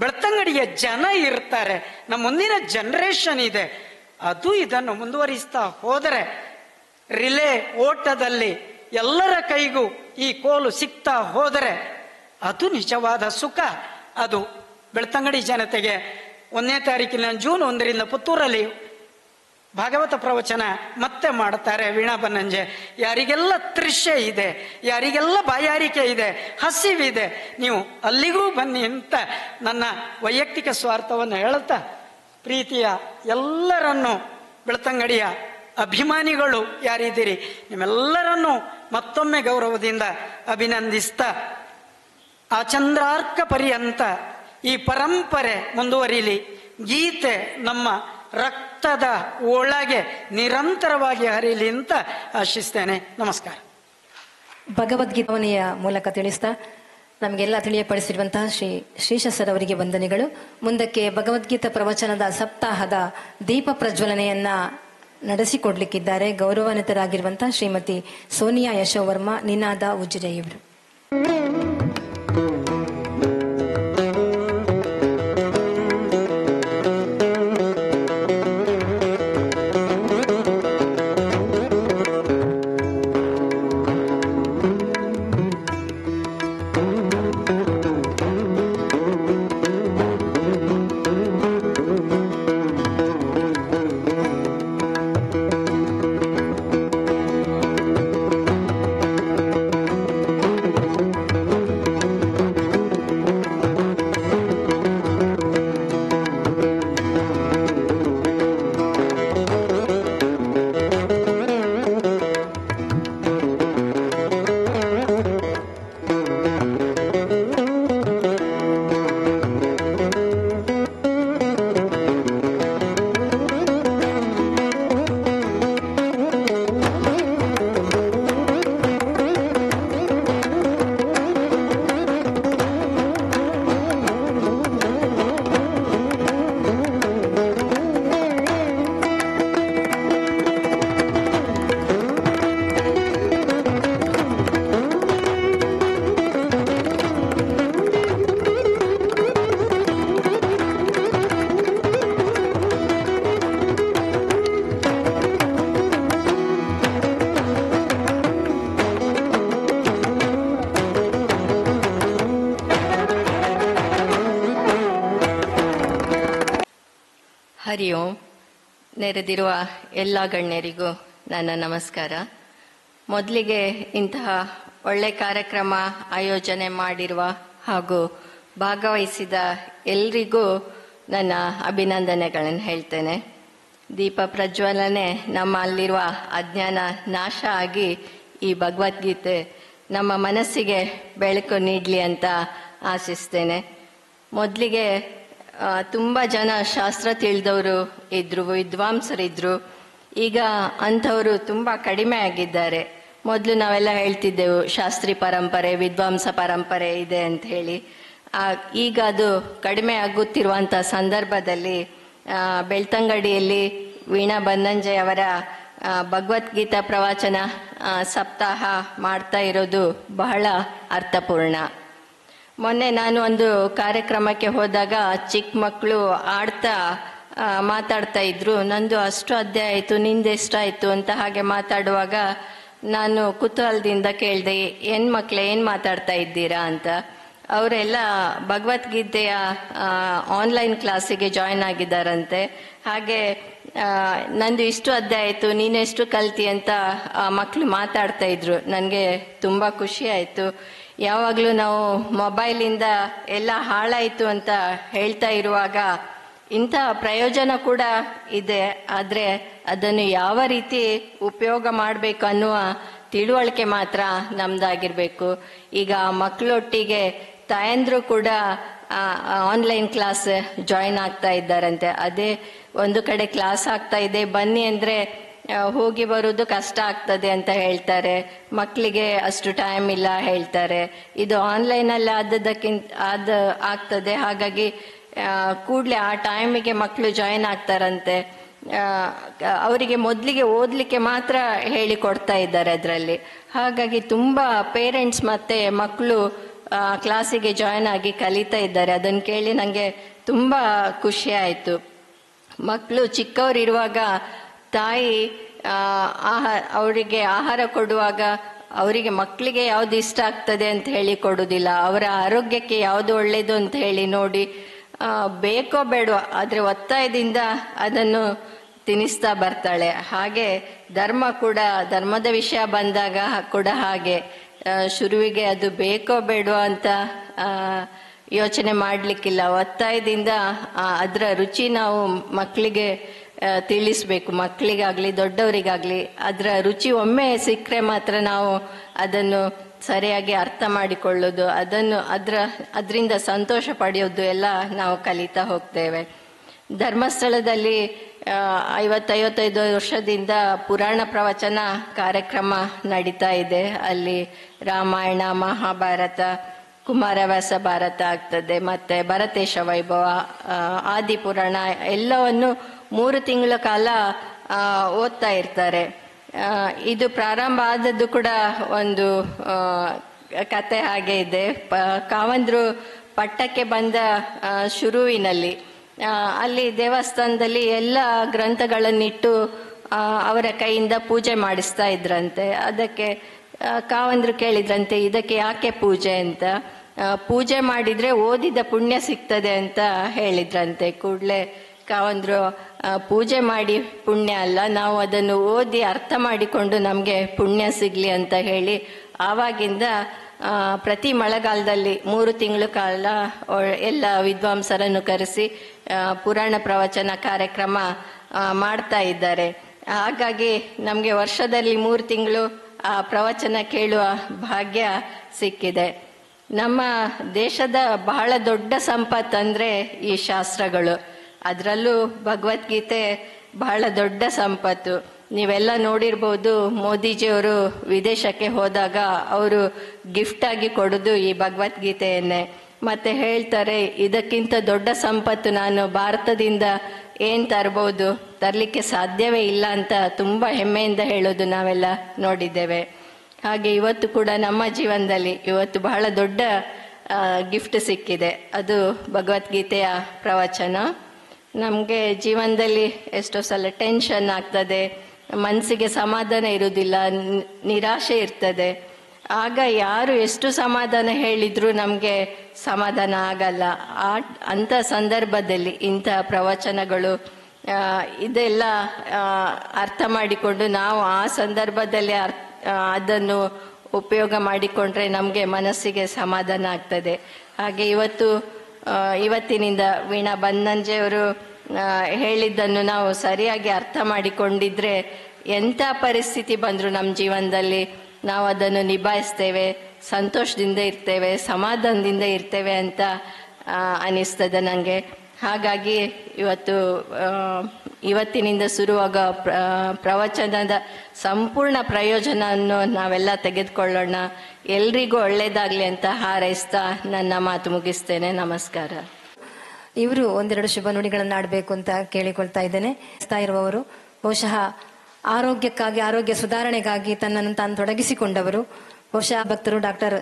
ಬೆಳ್ತಂಗಡಿಯ ಜನ ಇರ್ತಾರೆ, ನಮ್ಮ ಮುಂದಿನ ಜನರೇಷನ್ ಇದೆ, ಅದು ಇದನ್ನು ಮುಂದುವರಿಸ್ತಾ ಹೋದರೆ ರಿಲೇ ಓಟದಲ್ಲಿ ಎಲ್ಲರ ಕೈಗೂ ಈ ಕೋಲು ಸಿಗ್ತಾ ಹೋದರೆ ಅದು ನಿಜವಾದ ಸುಖ. ಅದು ಬೆಳ್ತಂಗಡಿ ಜನತೆಗೆ 1ನೇ ತಾರೀಕಿನ ಜೂನ್ 1ರಿಂದ ಪುತ್ತೂರಲ್ಲಿ ಭಾಗವತ ಪ್ರವಚನ ಮತ್ತೆ ಮಾಡ್ತಾರೆ ವೀಣಾ ಬನ್ನಂಜೆ. ಯಾರಿಗೆಲ್ಲ ತೃಷ್ಣೆ ಇದೆ, ಯಾರಿಗೆಲ್ಲ ಬಾಯಾರಿಕೆ ಇದೆ, ಹಸಿವಿದೆ, ನೀವು ಅಲ್ಲಿಗೂ ಬನ್ನಿ ಅಂತ ನನ್ನ ವೈಯಕ್ತಿಕ ಸ್ವಾರ್ಥವನ್ನು ಹೇಳುತ್ತಾ, ಪ್ರೀತಿಯ ಎಲ್ಲರನ್ನೂ, ಬೆಳ್ತಂಗಡಿಯ ಅಭಿಮಾನಿಗಳು ಯಾರಿದ್ದೀರಿ ನಿಮ್ಮೆಲ್ಲರನ್ನೂ ಮತ್ತೊಮ್ಮೆ ಗೌರವದಿಂದ ಅಭಿನಂದಿಸ್ತಾ, ಆ ಚಂದ್ರಾರ್ಕ ಪರ್ಯಂತ ಈ ಪರಂಪರೆ ಮುಂದುವರಿಲಿ, ಗೀತೆ ನಮ್ಮ ರಕ್ತದ ಒಳಗೆ ನಿರಂತರವಾಗಿ ಹರಿಲಿ ಅಂತ ಆಶಿಸ್ತೇನೆ. ನಮಸ್ಕಾರ. ಭಗವದ್ಗೀತೆಯ ಮೂಲಕ ತಿಳಿಸ್ತಾ ನಮಗೆಲ್ಲ ತಿಳಿಯಪಡಿಸಿರುವಂತಹ ಶ್ರೀ ಶ್ರೀಶಸರ್ ಅವರಿಗೆ ವಂದನೆಗಳು. ಮುಂದಕ್ಕೆ ಭಗವದ್ಗೀತಾ ಪ್ರವಚನದ ಸಪ್ತಾಹದ ದೀಪ ಪ್ರಜ್ವಲನೆಯನ್ನ ನಡೆಸಿಕೊಡ್ಲಿಕ್ಕಿದ್ದಾರೆ ಗೌರವಾನ್ವಿತರಾಗಿರುವಂತಹ ಶ್ರೀಮತಿ ಸೋನಿಯಾ ಯಶೋವರ್ಮ, ನಿನಾದ ಉಜಿರೆ ಇವರು. ಹರಿ ಓಂ. ನೆರೆದಿರುವ ಎಲ್ಲ ಗಣ್ಯರಿಗೂ ನನ್ನ ನಮಸ್ಕಾರ. ಮೊದಲಿಗೆ ಇಂತಹ ಒಳ್ಳೆ ಕಾರ್ಯಕ್ರಮ ಆಯೋಜನೆ ಮಾಡಿರುವ ಹಾಗೂ ಭಾಗವಹಿಸಿದ ಎಲ್ರಿಗೂ ನನ್ನ ಅಭಿನಂದನೆಗಳನ್ನು ಹೇಳ್ತೇನೆ. ದೀಪ ಪ್ರಜ್ವಲನೆ ನಮ್ಮಲ್ಲಿರುವ ಅಜ್ಞಾನ ನಾಶ ಆಗಿ ಈ ಭಗವದ್ಗೀತೆ ನಮ್ಮ ಮನಸ್ಸಿಗೆ ಬೆಳಕು ನೀಡಲಿ ಅಂತ ಆಶಿಸ್ತೇನೆ. ಮೊದಲಿಗೆ ತುಂಬ ಜನ ಶಾಸ್ತ್ರ ತಿಳಿದವರು ಇದ್ರು, ವಿದ್ವಾಂಸರಿದ್ರು. ಈಗ ಅಂಥವರು ತುಂಬ ಕಡಿಮೆ ಆಗಿದ್ದಾರೆ. ಮೊದಲು ನಾವೆಲ್ಲ ಹೇಳ್ತಿದ್ದೆವು ಶಾಸ್ತ್ರಿ ಪರಂಪರೆ, ವಿದ್ವಾಂಸ ಪರಂಪರೆ ಇದೆ ಅಂತ ಹೇಳಿ. ಈಗ ಅದು ಕಡಿಮೆ ಆಗುತ್ತಿರುವಂಥ ಸಂದರ್ಭದಲ್ಲಿ ಬೆಳ್ತಂಗಡಿಯಲ್ಲಿ ವೀಣಾ ಬನ್ನಂಜೆ ಅವರ ಭಗವದ್ಗೀತಾ ಪ್ರವಚನ ಸಪ್ತಾಹ ಮಾಡ್ತಾ ಇರೋದು ಬಹಳ ಅರ್ಥಪೂರ್ಣ. ಮೊನ್ನೆ ನಾನು ಒಂದು ಕಾರ್ಯಕ್ರಮಕ್ಕೆ ಹೋದಾಗ ಚಿಕ್ಕ ಮಕ್ಕಳು ಆಡ್ತಾ ಮಾತಾಡ್ತಾ ಇದ್ರು. ನಂದು ಅಷ್ಟು ಅಧ್ಯಾಯ ಆಯಿತು, ನಿಂದೆಷ್ಟಾಯಿತು ಅಂತ ಹಾಗೆ ಮಾತಾಡುವಾಗ ನಾನು ಕುತೂಹಲದಿಂದ ಕೇಳಿದೆ, ಮಕ್ಕಳೇ ಏನು ಮಾತಾಡ್ತಾ ಇದ್ದೀರಾ ಅಂತ. ಅವರೆಲ್ಲ ಭಗವದ್ಗೀತೆಯ ಆನ್ಲೈನ್ ಕ್ಲಾಸಿಗೆ ಜಾಯಿನ್ ಆಗಿದ್ದಾರಂತೆ. ಹಾಗೆ ನಂದು ಇಷ್ಟು ಅಧ್ಯಾಯ ಆಯಿತು, ನೀನೆಷ್ಟು ಕಲ್ತಿ ಅಂತ ಮಕ್ಕಳು ಮಾತಾಡ್ತಾ ಇದ್ರು. ನನಗೆ ತುಂಬ ಖುಷಿ ಆಯಿತು. ಯಾವಾಗಲೂ ನಾವು ಮೊಬೈಲಿಂದ ಎಲ್ಲ ಹಾಳಾಯಿತು ಅಂತ ಹೇಳ್ತಾ ಇರುವಾಗ ಇಂಥ ಪ್ರಯೋಜನ ಕೂಡ ಇದೆ. ಆದರೆ ಅದನ್ನು ಯಾವ ರೀತಿ ಉಪಯೋಗ ಮಾಡಬೇಕು ಅನ್ನುವ ತಿಳುವಳಿಕೆ ಮಾತ್ರ ನಮ್ದಾಗಿರ್ಬೇಕು. ಈಗ ಮಕ್ಕಳೊಟ್ಟಿಗೆ ತಾಯಂದ್ರು ಕೂಡ ಆನ್ಲೈನ್ ಕ್ಲಾಸ್ ಜಾಯಿನ್ ಆಗ್ತಾ ಇದ್ದಾರಂತೆ. ಅದೇ ಒಂದು ಕಡೆ ಕ್ಲಾಸ್ ಆಗ್ತಾ ಇದೆ, ಬನ್ನಿ ಅಂದರೆ ಹೋಗಿ ಬರೋದು ಕಷ್ಟ ಆಗ್ತದೆ ಅಂತ ಹೇಳ್ತಾರೆ. ಮಕ್ಕಳಿಗೆ ಅಷ್ಟು ಟೈಮ್ ಇಲ್ಲ ಹೇಳ್ತಾರೆ. ಇದು ಆನ್ಲೈನಲ್ಲಿ ಆಗ್ತದೆ. ಹಾಗಾಗಿ ಕೂಡಲೇ ಆ ಟೈಮಿಗೆ ಮಕ್ಕಳು ಜಾಯಿನ್ ಆಗ್ತಾರಂತೆ. ಅವರಿಗೆ ಮೊದಲಿಗೆ ಓದಲಿಕ್ಕೆ ಮಾತ್ರ ಹೇಳಿಕೊಡ್ತಾ ಇದ್ದಾರೆ ಅದರಲ್ಲಿ. ಹಾಗಾಗಿ ತುಂಬ ಪೇರೆಂಟ್ಸ್ ಮತ್ತು ಮಕ್ಕಳು ಕ್ಲಾಸಿಗೆ ಜಾಯಿನ್ ಆಗಿ ಕಲಿತಾ ಇದ್ದಾರೆ. ಅದನ್ನು ಕೇಳಿ ನನಗೆ ತುಂಬ ಖುಷಿ ಆಯಿತು. ಮಕ್ಕಳು ಚಿಕ್ಕವರಿರುವಾಗ ತಾಯಿ ಅವರಿಗೆ ಆಹಾರ ಕೊಡುವಾಗ ಅವರಿಗೆ ಮಕ್ಕಳಿಗೆ ಯಾವುದು ಇಷ್ಟ ಆಗ್ತದೆ ಅಂತ ಹೇಳಿ ಕೊಡುವುದಿಲ್ಲ, ಅವರ ಆರೋಗ್ಯಕ್ಕೆ ಯಾವುದು ಒಳ್ಳೆಯದು ಅಂತ ಹೇಳಿ ನೋಡಿ ಬೇಕೋ ಬೇಡವೋ ಆದರೆ ಒತ್ತಾಯದಿಂದ ಅದನ್ನು ತಿನ್ನಿಸ್ತಾ ಬರ್ತಾಳೆ. ಹಾಗೆ ಧರ್ಮದ ವಿಷಯ ಬಂದಾಗ ಕೂಡ ಹಾಗೆ ಶುರುವಿಗೆ ಅದು ಬೇಕೋ ಬೇಡವೋ ಅಂತ ಯೋಚನೆ ಮಾಡಲಿಕ್ಕಿಲ್ಲ, ಒತ್ತಾಯದಿಂದ ಅದರ ರುಚಿ ನಾವು ಮಕ್ಕಳಿಗೆ ತಿಳಿಸ್ಬೇಕು. ಮಕ್ಕಳಿಗಾಗ್ಲಿ ದೊಡ್ಡವರಿಗಾಗ್ಲಿ ಅದರ ರುಚಿ ಒಮ್ಮೆ ಸಿಕ್ಕರೆ ಮಾತ್ರ ನಾವು ಅದನ್ನು ಸರಿಯಾಗಿ ಅರ್ಥ ಮಾಡಿಕೊಳ್ಳೋದು, ಅದರಿಂದ ಸಂತೋಷ ಪಡೆಯೋದು ಎಲ್ಲ ನಾವು ಕಲಿತಾ ಹೋಗ್ತೇವೆ. ಧರ್ಮಸ್ಥಳದಲ್ಲಿ 50-55 ವರ್ಷದಿಂದ ಪುರಾಣ ಪ್ರವಚನ ಕಾರ್ಯಕ್ರಮ ನಡೀತಾ ಇದೆ. ಅಲ್ಲಿ ರಾಮಾಯಣ, ಮಹಾಭಾರತ, ಕುಮಾರವ್ಯಾಸ ಭಾರತ ಆಗ್ತದೆ, ಮತ್ತೆ ಭರತೇಶ ವೈಭವ, ಆದಿಪುರಾಣ ಎಲ್ಲವನ್ನು 3 ತಿಂಗಳ ಕಾಲ ಓದ್ತಾ ಇರ್ತಾರೆ. ಇದು ಪ್ರಾರಂಭ ಆದದ್ದು ಕೂಡ ಒಂದು ಕತೆ ಹಾಗೆ ಇದೆ. ಕಾವಂದ್ರು ಪಟ್ಟಕ್ಕೆ ಬಂದ ಶುರುವಿನಲ್ಲಿ ಅಲ್ಲಿ ದೇವಸ್ಥಾನದಲ್ಲಿ ಎಲ್ಲ ಗ್ರಂಥಗಳನ್ನಿಟ್ಟು ಅವರ ಕೈಯಿಂದ ಪೂಜೆ ಮಾಡಿಸ್ತಾ ಇದ್ರಂತೆ. ಅದಕ್ಕೆ ಕಾವಂದ್ರು ಕೇಳಿದ್ರಂತೆ, ಇದಕ್ಕೆ ಯಾಕೆ ಪೂಜೆ ಅಂತ. ಪೂಜೆ ಮಾಡಿದ್ರೆ ಓದಿದ ಪುಣ್ಯ ಸಿಗ್ತದೆ ಅಂತ ಹೇಳಿದ್ರಂತೆ. ಕೂಡಲೇ ಕಾವಂದ್ರು, ಪೂಜೆ ಮಾಡಿ ಪುಣ್ಯ ಅಲ್ಲ, ನಾವು ಅದನ್ನು ಓದಿ ಅರ್ಥ ಮಾಡಿಕೊಂಡು ನಮಗೆ ಪುಣ್ಯ ಸಿಗ್ಲಿ ಅಂತ ಹೇಳಿ ಆವಾಗಿಂದ ಪ್ರತಿ ಮಳೆಗಾಲದಲ್ಲಿ 3 ತಿಂಗಳ ಕಾಲ ಎಲ್ಲ ವಿದ್ವಾಂಸರನ್ನು ಕರೆಸಿ ಪುರಾಣ ಪ್ರವಚನ ಕಾರ್ಯಕ್ರಮ ಮಾಡ್ತಾ ಇದ್ದಾರೆ. ಹಾಗಾಗಿ ನಮಗೆ ವರ್ಷದಲ್ಲಿ 3 ತಿಂಗಳು ಆ ಪ್ರವಚನ ಕೇಳುವ ಭಾಗ್ಯ ಸಿಕ್ಕಿದೆ. ನಮ್ಮ ದೇಶದ ಬಹಳ ದೊಡ್ಡ ಸಂಪತ್ತು ಅಂದರೆ ಈ ಶಾಸ್ತ್ರಗಳು, ಅದರಲ್ಲೂ ಭಗವದ್ಗೀತೆ ಬಹಳ ದೊಡ್ಡ ಸಂಪತ್ತು. ನೀವೆಲ್ಲ ನೋಡಿರ್ಬೋದು, ಮೋದಿಜಿಯವರು ವಿದೇಶಕ್ಕೆ ಹೋದಾಗ ಅವರು ಗಿಫ್ಟ್ ಆಗಿ ಕೊಡೋದು ಈ ಭಗವದ್ಗೀತೆಯನ್ನೇ. ಮತ್ತೆ ಹೇಳ್ತಾರೆ, ಇದಕ್ಕಿಂತ ದೊಡ್ಡ ಸಂಪತ್ತು ನಾನು ಭಾರತದಿಂದ ಏನು ತರಲಿಕ್ಕೆ ಸಾಧ್ಯವೇ ಇಲ್ಲ ಅಂತ ತುಂಬ ಹೆಮ್ಮೆಯಿಂದ ಹೇಳೋದು ನಾವೆಲ್ಲ ನೋಡಿದ್ದೇವೆ. ಹಾಗೆ ಇವತ್ತು ಕೂಡ ನಮ್ಮ ಜೀವನದಲ್ಲಿ ಇವತ್ತು ಬಹಳ ದೊಡ್ಡ ಗಿಫ್ಟ್ ಸಿಕ್ಕಿದೆ, ಅದು ಭಗವದ್ಗೀತೆಯ ಪ್ರವಚನ. ನಮಗೆ ಜೀವನದಲ್ಲಿ ಎಷ್ಟೋ ಸಲ ಟೆನ್ಷನ್ ಆಗ್ತದೆ, ಮನಸ್ಸಿಗೆ ಸಮಾಧಾನ ಇರುವುದಿಲ್ಲ, ನಿರಾಶೆ ಇರ್ತದೆ. ಆಗ ಯಾರು ಎಷ್ಟು ಸಮಾಧಾನ ಹೇಳಿದ್ರು ನಮಗೆ ಸಮಾಧಾನ ಆಗಲ್ಲ. ಅಂಥ ಸಂದರ್ಭದಲ್ಲಿ ಇಂಥ ಪ್ರವಚನಗಳು ಇದೆಲ್ಲ ಅರ್ಥ ಮಾಡಿಕೊಂಡು ನಾವು ಆ ಸಂದರ್ಭದಲ್ಲಿ ಅದನ್ನು ಉಪಯೋಗ ಮಾಡಿಕೊಂಡ್ರೆ ನಮಗೆ ಮನಸ್ಸಿಗೆ ಸಮಾಧಾನ ಆಗ್ತದೆ. ಹಾಗೆ ಇವತ್ತಿನಿಂದ ವೀಣಾ ಬನ್ನಂಜೆಯವರು ಹೇಳಿದ್ದನ್ನು ನಾವು ಸರಿಯಾಗಿ ಅರ್ಥ ಮಾಡಿಕೊಂಡಿದ್ರೆ ಎಂಥ ಪರಿಸ್ಥಿತಿ ಬಂದರೂ ನಮ್ಮ ಜೀವನದಲ್ಲಿ ನಾವು ಅದನ್ನು ನಿಭಾಯಿಸ್ತೇವೆ, ಸಂತೋಷದಿಂದ ಇರ್ತೇವೆ, ಸಮಾಧಾನದಿಂದ ಇರ್ತೇವೆ ಅಂತ ಅನಿಸ್ತದೆ ನನಗೆ. ಹಾಗಾಗಿ ಇವತ್ತಿನಿಂದ ಶುರುವಾಗ ಪ್ರವಚನದ ಸಂಪೂರ್ಣ ಪ್ರಯೋಜನವನ್ನು ನಾವೆಲ್ಲ ತೆಗೆದುಕೊಳ್ಳೋಣ. ಎಲ್ರಿಗೂ ಒಳ್ಳೆಯದಾಗಲಿ ಅಂತ ಹಾರೈಸ್ತಾ ನನ್ನ ಮಾತು ಮುಗಿಸ್ತೇನೆ. ನಮಸ್ಕಾರ. ಇವರು ಒಂದೆರಡು ಶುಭ ನುಡಿಗಳನ್ನು ಆಡಬೇಕು ಅಂತ ಕೇಳಿಕೊಳ್ತಾ ಇದ್ದೇನೆ. ಇರುವವರು ಬಹುಶಃ ಆರೋಗ್ಯಕ್ಕಾಗಿ, ಆರೋಗ್ಯ ಸುಧಾರಣೆಗಾಗಿ ತನ್ನನ್ನು ತಾನು ತೊಡಗಿಸಿಕೊಂಡವರು ಬಹುಶಃ ಭಕ್ತರು ಡಾಕ್ಟರ್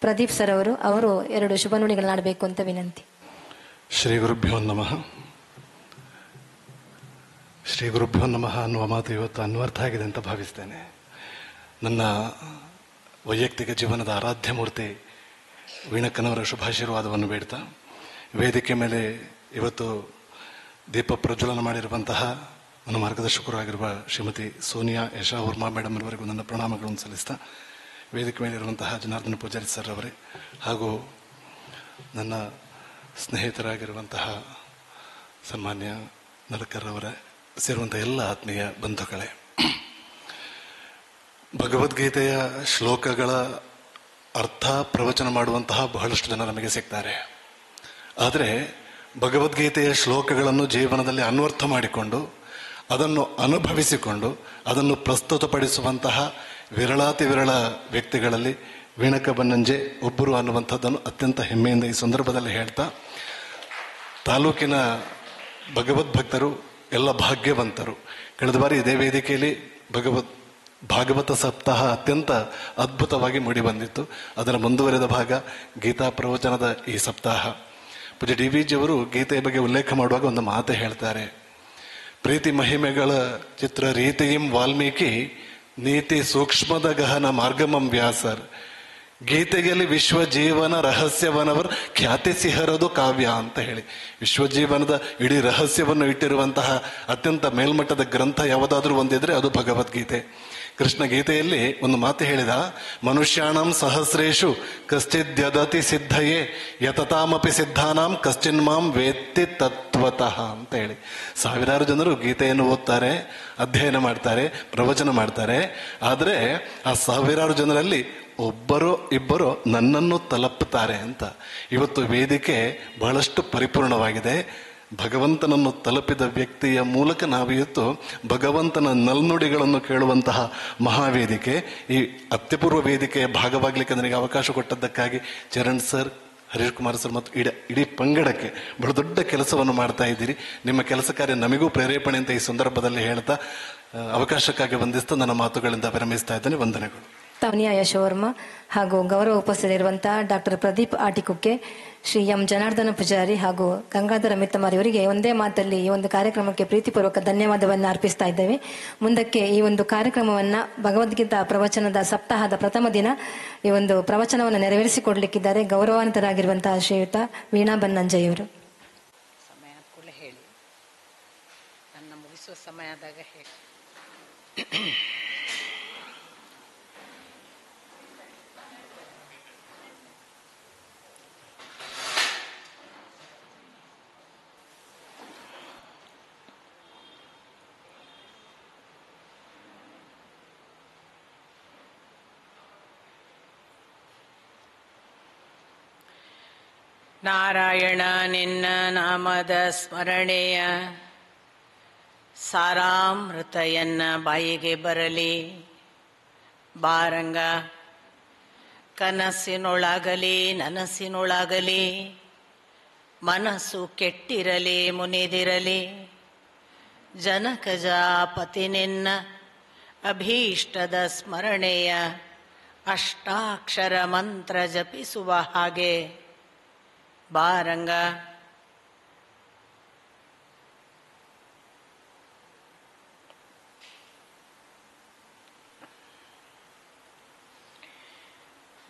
ಪ್ರದೀಪ್ ಸರ್ ಅವರು 2 ಶುಭ ನುಡಿಗಳನ್ನು ಆಡಬೇಕು ಅಂತ ವಿನಂತಿ. ಶ್ರೀ ಗುರುಭ್ಯೋ ನಮಃ. ಶ್ರೀ ಗುರುಭ್ಯೋ ನಮಃ ಅನ್ನುವ ಮಾತು ಇವತ್ತು ಅನ್ವರ್ಥ ಆಗಿದೆ ಅಂತ ಭಾವಿಸ್ತೇನೆ. ನನ್ನ ವೈಯಕ್ತಿಕ ಜೀವನದ ಆರಾಧ್ಯ ಮೂರ್ತಿ ವೀಣಕ್ಕನವರ ಶುಭಾಶೀರ್ವಾದವನ್ನು ಬೇಡ್ತಾ, ವೇದಿಕೆ ಮೇಲೆ ಇವತ್ತು ದೀಪ ಪ್ರಜ್ವಲನ ಮಾಡಿರುವಂತಹ ನನ್ನ ಮಾರ್ಗದರ್ಶಕರು ಆಗಿರುವ ಶ್ರೀಮತಿ ಸೋನಿಯಾ ಯಶಾ ವರ್ಮಾ ಮೇಡಮ್ ಅವರಿಗೂ ನನ್ನ ಪ್ರಣಾಮಗಳನ್ನು ಸಲ್ಲಿಸ್ತಾ, ವೇದಿಕೆ ಮೇಲಿರುವಂತಹ ಜನಾರ್ದನ ಪೂಜಾರಿ ಸರ್ ಅವರೇ ಹಾಗೂ ನನ್ನ ಸ್ನೇಹಿತರಾಗಿರುವಂತಹ ಸನ್ಮಾನ್ಯ ನರಕರ್ ಅವರೇ ಸೇರುವಂಥ ಎಲ್ಲ ಆತ್ಮೀಯ ಬಂಧುಗಳೇ, ಭಗವದ್ಗೀತೆಯ ಶ್ಲೋಕಗಳ ಅರ್ಥ ಪ್ರವಚನ ಮಾಡುವಂತಹ ಬಹಳಷ್ಟು ಜನ ನಮಗೆ ಸಿಗ್ತಾರೆ. ಆದರೆ ಭಗವದ್ಗೀತೆಯ ಶ್ಲೋಕಗಳನ್ನು ಜೀವನದಲ್ಲಿ ಅನ್ವರ್ಥ ಮಾಡಿಕೊಂಡು ಅದನ್ನು ಅನುಭವಿಸಿಕೊಂಡು ಅದನ್ನು ಪ್ರಸ್ತುತಪಡಿಸುವಂತಹ ವಿರಳಾತಿ ವಿರಳ ವ್ಯಕ್ತಿಗಳಲ್ಲಿ ವೀಣಕ್ಕ ಬನ್ನಂಜೆ ಒಬ್ಬರು ಅನ್ನುವಂಥದ್ದನ್ನು ಅತ್ಯಂತ ಹೆಮ್ಮೆಯಿಂದ ಈ ಸಂದರ್ಭದಲ್ಲಿ ಹೇಳ್ತಾ, ತಾಲೂಕಿನ ಭಗವದ್ಭಕ್ತರು ಎಲ್ಲ ಭಾಗ್ಯವಂತರು. ಕಳೆದ ಬಾರಿ ಇದೇ ವೇದಿಕೆಯಲ್ಲಿ ಭಾಗವತ ಸಪ್ತಾಹ ಅತ್ಯಂತ ಅದ್ಭುತವಾಗಿ ಮೂಡಿ ಬಂದಿತ್ತು. ಅದರ ಮುಂದುವರೆದ ಭಾಗ ಗೀತಾ ಪ್ರವಚನದ ಈ ಸಪ್ತಾಹ. ಪೂಜ್ಯ ಡಿ ವಿ ಜಿಯವರು ಗೀತೆಯ ಬಗ್ಗೆ ಉಲ್ಲೇಖ ಮಾಡುವಾಗ ಒಂದು ಮಾತು ಹೇಳ್ತಾರೆ. ಪ್ರೀತಿ ಮಹಿಮೆಗಳ ಚಿತ್ರ ರೀತಿಯಂ ವಾಲ್ಮೀಕಿ, ನೀತಿ ಸೂಕ್ಷ್ಮದ ಗಹನ ಮಾರ್ಗಮಂ ವ್ಯಾಸರ್. ಗೀತೆಯಲ್ಲಿ ವಿಶ್ವಜೀವನ ರಹಸ್ಯವನವರ್ ಖ್ಯಾತಿ ಸಿಹರದು ಕಾವ್ಯ ಅಂತ ಹೇಳಿ, ವಿಶ್ವಜೀವನದ ಇಡೀ ರಹಸ್ಯವನ್ನು ಇಟ್ಟಿರುವಂತಹ ಅತ್ಯಂತ ಮೇಲ್ಮಟ್ಟದ ಗ್ರಂಥ ಯಾವುದಾದ್ರೂ ಒಂದಿದ್ರೆ ಅದು ಭಗವದ್ಗೀತೆ. ಕೃಷ್ಣ ಗೀತೆಯಲ್ಲಿ ಒಂದು ಮಾತು ಹೇಳಿದ, ಮನುಷ್ಯಾಣಂ ಸಹಸ್ರೇಶು ಕಶ್ಚಿದ್ಯದತಿ ಸಿದ್ಧಯೇ ಯತತಾಮಪಿ ಸಿದ್ಧಾನಾಂ ಕಶ್ಚಿನ್ಮಾಂ ವೇತ್ತಿ ತತ್ವತಃ ಅಂತ ಹೇಳಿ. ಸಾವಿರಾರು ಜನರು ಗೀತೆಯನ್ನು ಓದ್ತಾರೆ, ಅಧ್ಯಯನ ಮಾಡ್ತಾರೆ, ಪ್ರವಚನ ಮಾಡ್ತಾರೆ. ಆದರೆ ಆ ಸಾವಿರಾರು ಜನರಲ್ಲಿ ಒಬ್ಬರೋ ಇಬ್ಬರೋ ನನ್ನನ್ನು ತಲುಪುತ್ತಾರೆ ಅಂತ. ಇವತ್ತು ವೇದಿಕೆ ಬಹಳಷ್ಟು ಪರಿಪೂರ್ಣವಾಗಿದೆ. ಭಗವಂತನನ್ನು ತಲುಪಿದ ವ್ಯಕ್ತಿಯ ಮೂಲಕ ನಾವಿವತ್ತು ಭಗವಂತನ ನಲ್ನುಡಿಗಳನ್ನು ಕೇಳುವಂತಹ ಮಹಾವೇದಿಕೆ. ಈ ಅತ್ಯಪೂರ್ವ ವೇದಿಕೆಯ ಭಾಗವಾಗಲಿಕ್ಕೆ ನನಗೆ ಅವಕಾಶ ಕೊಟ್ಟದ್ದಕ್ಕಾಗಿ ಚರಣ್ ಸರ್, ಹರೀಶ್ ಕುಮಾರ್ ಸರ್ ಮತ್ತು ಇಡೀ ಪಂಗಡಕ್ಕೆ ಬಹಳ ದೊಡ್ಡ ಕೆಲಸವನ್ನು ಮಾಡ್ತಾ ಇದ್ದೀರಿ. ನಿಮ್ಮ ಕೆಲಸ ಕಾರ್ಯ ನಮಗೂ ಪ್ರೇರೇಪಣೆ ಅಂತ ಈ ಸಂದರ್ಭದಲ್ಲಿ ಹೇಳ್ತಾ ಅವಕಾಶಕ್ಕಾಗಿ ವಂದಿಸ್ತಾ ನನ್ನ ಮಾತುಗಳಿಂದ ವಿರಮಿಸ್ತಾ ಇದ್ದೇನೆ. ವಂದನೆಗಳು. ತವನಿಯಾ ಯಶೋವರ್ಮ ಹಾಗೂ ಗೌರವ ಉಪಸ್ಥಿತರಿರುವಂತಹ ಡಾಕ್ಟರ್ ಪ್ರದೀಪ್ ಆಟಿಕುಕ್ಕೆ, ಶ್ರೀ ಎಂ ಜನಾರ್ದನ ಪೂಜಾರಿ ಹಾಗೂ ಗಂಗಾಧರ ಮಿತ್ತಮಾರಿ ಅವರಿಗೆ ಒಂದೇ ಮಾತಲ್ಲಿ ಈ ಒಂದು ಕಾರ್ಯಕ್ರಮಕ್ಕೆ ಪ್ರೀತಿಪೂರ್ವಕ ಧನ್ಯವಾದವನ್ನು ಅರ್ಪಿಸ್ತಾ ಇದ್ದೇವೆ. ಮುಂದಕ್ಕೆ ಈ ಒಂದು ಕಾರ್ಯಕ್ರಮವನ್ನು ಭಗವದ್ಗೀತಾ ಪ್ರವಚನದ ಸಪ್ತಾಹದ ಪ್ರಥಮ ದಿನ ಈ ಒಂದು ಪ್ರವಚನವನ್ನು ನೆರವೇರಿಸಿಕೊಡ್ಲಿಕ್ಕಿದ್ದಾರೆ ಗೌರವಾನ್ವಿತರಾಗಿರುವಂತಹ ಶ್ರೀಯುತ ವೀಣಾ ಬನ್ನಂಜಯ್ಯವರು. ಸಮಯ ಕೂಡ ಹೇಳಿ, ನನ್ನ ಮುಗಿಸುವ ಸಮಯದಾಗ ಹೇಳಿ. ನಾರಾಯಣ ನಿನ್ನ ನಾಮದ ಸ್ಮರಣೆಯ ಸಾರಾಮೃತ ಎನ್ನ ಬಾಯಿಗೆ ಬರಲಿ. ಬಾರಂಗ ಕನಸಿನೊಳಗಲಿ ನನಸಿನೊಳಗಲಿ ಮನಸ್ಸು ಕೆಟ್ಟಿರಲಿ ಮುನಿದಿರಲಿ. ಜನಕಜಾಪತಿ ನಿನ್ನ ಅಭೀಷ್ಟದ ಸ್ಮರಣೆಯ ಅಷ್ಟಾಕ್ಷರ ಮಂತ್ರ ಜಪಿಸುವ ಹಾಗೆ ಬಾರಂಗ.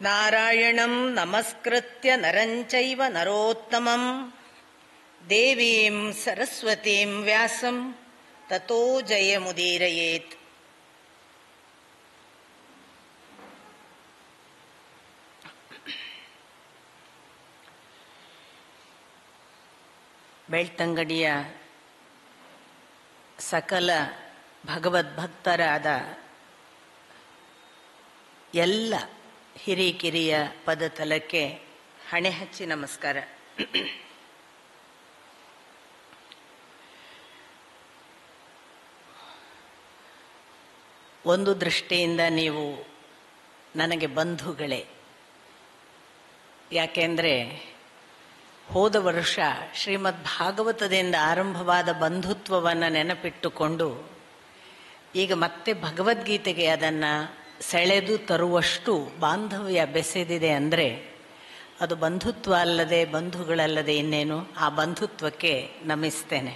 ನಾರಾಯಣಂ ನಮಸ್ಕೃತ್ಯ ನರಂಚೈವ ನರೋತ್ತಮಂ ದೇವೀಂ ಸರಸ್ವತೀಂ ವ್ಯಾಸಂ ತತೋ ಜಯಮುದೀರಯೇತ್. ಬೆಳ್ತಂಗಡಿಯ ಸಕಲ ಭಗವದ್ಭಕ್ತರಾದ ಎಲ್ಲ ಹಿರಿಕಿರಿಯ ಪದತಲಕ್ಕೆ ಹಣೆ ಹಚ್ಚಿ ನಮಸ್ಕಾರ. ಒಂದು ದೃಷ್ಟಿಯಿಂದ ನೀವು ನನಗೆ ಬಂಧುಗಳೇ. ಯಾಕೆಂದರೆ ಹೋದ ವರ್ಷ ಶ್ರೀಮದ್ ಭಾಗವತದಿಂದ ಆರಂಭವಾದ ಬಂಧುತ್ವವನ್ನು ನೆನಪಿಟ್ಟುಕೊಂಡು ಈಗ ಮತ್ತೆ ಭಗವದ್ಗೀತೆಗೆ ಅದನ್ನು ಸೆಳೆದು ತರುವಷ್ಟು ಬಾಂಧವ್ಯ ಬೆಸೆದಿದೆ ಅಂದರೆ ಅದು ಬಂಧುತ್ವ ಅಲ್ಲದೆ ಬಂಧುಗಳಲ್ಲದೆ ಇನ್ನೇನು. ಆ ಬಂಧುತ್ವಕ್ಕೆ ನಮಿಸ್ತೇನೆ.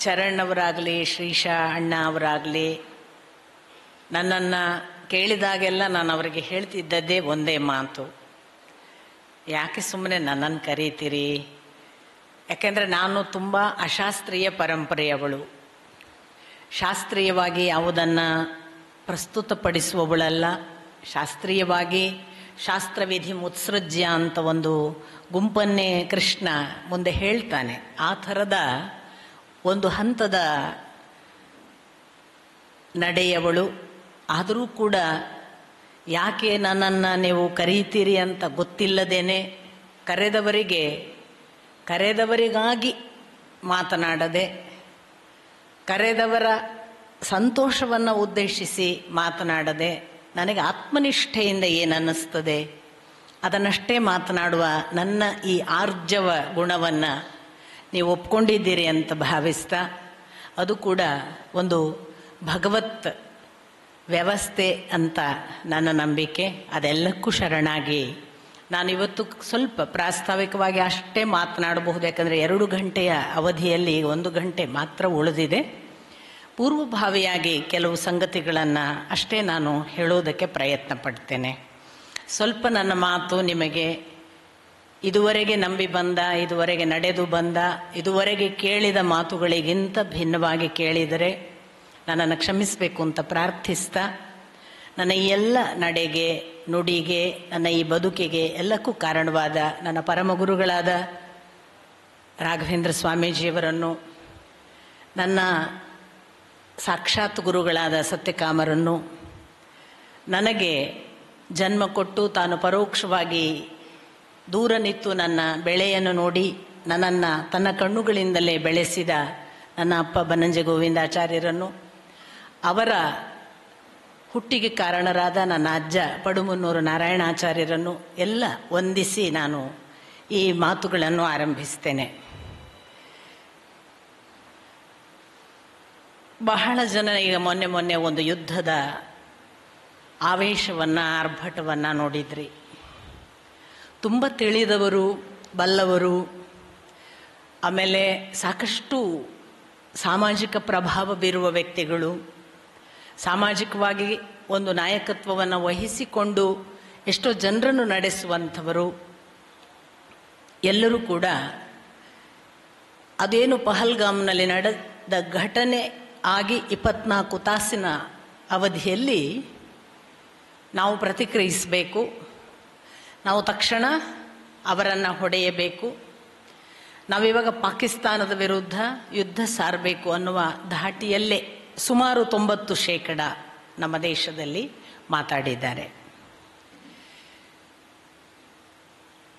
ಚರಣ್ ಅವರಾಗಲಿ, ಶ್ರೀಶಾ ಅಣ್ಣ ಅವರಾಗಲಿ, ನನ್ನನ್ನು ಕೇಳಿದಾಗೆಲ್ಲ ನಾನು ಅವರಿಗೆ ಹೇಳ್ತಿದ್ದದ್ದೇ ಒಂದೇ ಮಾತು, ಯಾಕೆ ಸುಮ್ಮನೆ ನನ್ನನ್ನು ಕರೀತೀರಿ? ಯಾಕೆಂದರೆ ನಾನು ತುಂಬ ಅಶಾಸ್ತ್ರೀಯ ಪರಂಪರೆಯವಳು. ಶಾಸ್ತ್ರೀಯವಾಗಿ ಯಾವುದನ್ನು ಪ್ರಸ್ತುತಪಡಿಸುವವಳಲ್ಲ. ಶಾಸ್ತ್ರೀಯವಾಗಿ ಶಾಸ್ತ್ರವಿಧಿ ಮುತ್ಸೃಜ್ಯ ಅಂತ ಒಂದು ಗುಂಪನ್ನೇ ಕೃಷ್ಣ ಮುಂದೆ ಹೇಳ್ತಾನೆ. ಆ ಥರದ ಒಂದು ಹಂತದ ನಡೆಯವಳು. ಆದರೂ ಕೂಡ ಯಾಕೆ ನನ್ನನ್ನು ನೀವು ಕರೀತೀರಿ ಅಂತ ಗೊತ್ತಿಲ್ಲದೇನೆ ಕರೆದವರಿಗಾಗಿ ಮಾತನಾಡದೆ, ಕರೆದವರ ಸಂತೋಷವನ್ನು ಉದ್ದೇಶಿಸಿ ಮಾತನಾಡದೆ, ನನಗೆ ಆತ್ಮನಿಷ್ಠೆಯಿಂದ ಏನನ್ನಿಸ್ತದೆ ಅದನ್ನಷ್ಟೇ ಮಾತನಾಡುವ ನನ್ನ ಈ ಆರ್ಜವ ಗುಣವನ್ನು ನೀವು ಒಪ್ಕೊಂಡಿದ್ದೀರಿ ಅಂತ ಭಾವಿಸ್ತಾ, ಅದು ಕೂಡ ಒಂದು ಭಗವತ್ ವ್ಯವಸ್ಥೆ ಅಂತ ನನ್ನ ನಂಬಿಕೆ. ಅದೆಲ್ಲಕ್ಕೂ ಶರಣಾಗಿ ನಾನಿವತ್ತು ಸ್ವಲ್ಪ ಪ್ರಾಸ್ತಾವಿಕವಾಗಿ ಅಷ್ಟೇ ಮಾತನಾಡಬಹುದು, ಯಾಕಂದರೆ 2 ಗಂಟೆಯ ಅವಧಿಯಲ್ಲಿ 1 ಗಂಟೆ ಮಾತ್ರ ಉಳಿದಿದೆ. ಪೂರ್ವಭಾವಿಯಾಗಿ ಕೆಲವು ಸಂಗತಿಗಳನ್ನು ಅಷ್ಟೇ ನಾನು ಹೇಳೋದಕ್ಕೆ ಪ್ರಯತ್ನ ಪಡ್ತೇನೆ. ಸ್ವಲ್ಪ ನನ್ನ ಮಾತು ನಿಮಗೆ ಇದುವರೆಗೆ ನಂಬಿ ಬಂದ, ಇದುವರೆಗೆ ನಡೆದು ಬಂದ, ಇದುವರೆಗೆ ಕೇಳಿದ ಮಾತುಗಳಿಗಿಂತ ಭಿನ್ನವಾಗಿ ಕೇಳಿದರೆ ನನ್ನನ್ನು ಕ್ಷಮಿಸಬೇಕು ಅಂತ ಪ್ರಾರ್ಥಿಸ್ತಾ, ನನ್ನ ಈ ಎಲ್ಲ ನಡೆಗೆ, ನುಡಿಗೆ, ನನ್ನ ಈ ಬದುಕಿಗೆ ಎಲ್ಲಕ್ಕೂ ಕಾರಣವಾದ ನನ್ನ ಪರಮಗುರುಗಳಾದ ರಾಘವೇಂದ್ರ ಸ್ವಾಮೀಜಿಯವರನ್ನು, ನನ್ನ ಸಾಕ್ಷಾತ್ ಗುರುಗಳಾದ ಸತ್ಯಕಾಮರನ್ನು, ನನಗೆ ಜನ್ಮ ಕೊಟ್ಟು ತಾನು ಪರೋಕ್ಷವಾಗಿ ದೂರ ನಿಂತು ನನ್ನ ಬೆಳೆಯನ್ನು ನೋಡಿ ನನ್ನನ್ನು ತನ್ನ ಕಣ್ಣುಗಳಿಂದಲೇ ಬೆಳೆಸಿದ ನನ್ನ ಅಪ್ಪ ಬನ್ನಂಜೆ ಗೋವಿಂದಾಚಾರ್ಯರನ್ನು, ಅವರ ಹುಟ್ಟಿಗೆ ಕಾರಣರಾದ ನನ್ನ ಅಜ್ಜ ಪಡುಮುನ್ನೂರು ನಾರಾಯಣಾಚಾರ್ಯರನ್ನು ಎಲ್ಲ ವಂದಿಸಿ ನಾನು ಈ ಮಾತುಗಳನ್ನು ಆರಂಭಿಸ್ತೇನೆ. ಬಹಳ ಜನ ಈಗ ಮೊನ್ನೆ ಒಂದು ಯುದ್ಧದ ಆವೇಶವನ್ನು, ಆರ್ಭಟವನ್ನು ನೋಡಿದ್ರಿ. ತುಂಬ ತಿಳಿದವರು, ಬಲ್ಲವರು, ಆಮೇಲೆ ಸಾಕಷ್ಟು ಸಾಮಾಜಿಕ ಪ್ರಭಾವ ಬೀರುವ ವ್ಯಕ್ತಿಗಳು, ಸಾಮಾಜಿಕವಾಗಿ ಒಂದು ನಾಯಕತ್ವವನ್ನು ವಹಿಸಿಕೊಂಡು ಎಷ್ಟೋ ಜನರನ್ನು ನಡೆಸುವಂಥವರು ಎಲ್ಲರೂ ಕೂಡ ಅದೇನು ಪಹಲ್ಗಾಮ್ನಲ್ಲಿ ನಡೆದ ಘಟನೆ ಆಗಿ 24 ತಾಸಿನ ಅವಧಿಯಲ್ಲಿ ನಾವು ಪ್ರತಿಕ್ರಿಯಿಸಬೇಕು, ನಾವು ತಕ್ಷಣ ಅವರನ್ನು ಹೊಡೆಯಬೇಕು, ನಾವಿವಾಗ ಪಾಕಿಸ್ತಾನದ ವಿರುದ್ಧ ಯುದ್ಧ ಸಾರಬೇಕು ಅನ್ನುವ ಧಾಟಿಯಲ್ಲೇ ಸುಮಾರು 90% ನಮ್ಮ ದೇಶದಲ್ಲಿ ಮಾತಾಡಿದ್ದಾರೆ.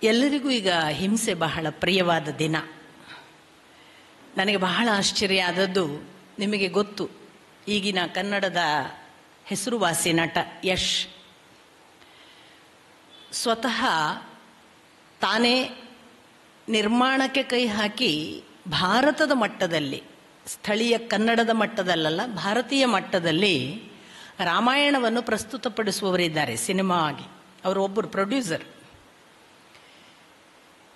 ಎಲ್ಲರಿಗೂ ಈಗ ಹಿಂಸೆ ಬಹಳ ಪ್ರಿಯವಾದ ದಿನ. ನನಗೆ ಬಹಳ ಆಶ್ಚರ್ಯ ಆದದ್ದು, ನಿಮಗೆ ಗೊತ್ತು, ಈಗಿನ ಕನ್ನಡದ ಹೆಸರುವಾಸಿ ನಟ ಯಶ್ ಸ್ವತಃ ತಾನೇ ನಿರ್ಮಾಣಕ್ಕೆ ಕೈ ಹಾಕಿ ಭಾರತದ ಮಟ್ಟದಲ್ಲಿ, ಸ್ಥಳೀಯ ಕನ್ನಡದ ಮಟ್ಟದಲ್ಲ, ಭಾರತೀಯ ಮಟ್ಟದಲ್ಲಿ ರಾಮಾಯಣವನ್ನು ಪ್ರಸ್ತುತಪಡಿಸುವವರಿದ್ದಾರೆ ಸಿನಿಮಾ ಆಗಿ. ಅವರು ಒಬ್ಬರು ಪ್ರೊಡ್ಯೂಸರ್.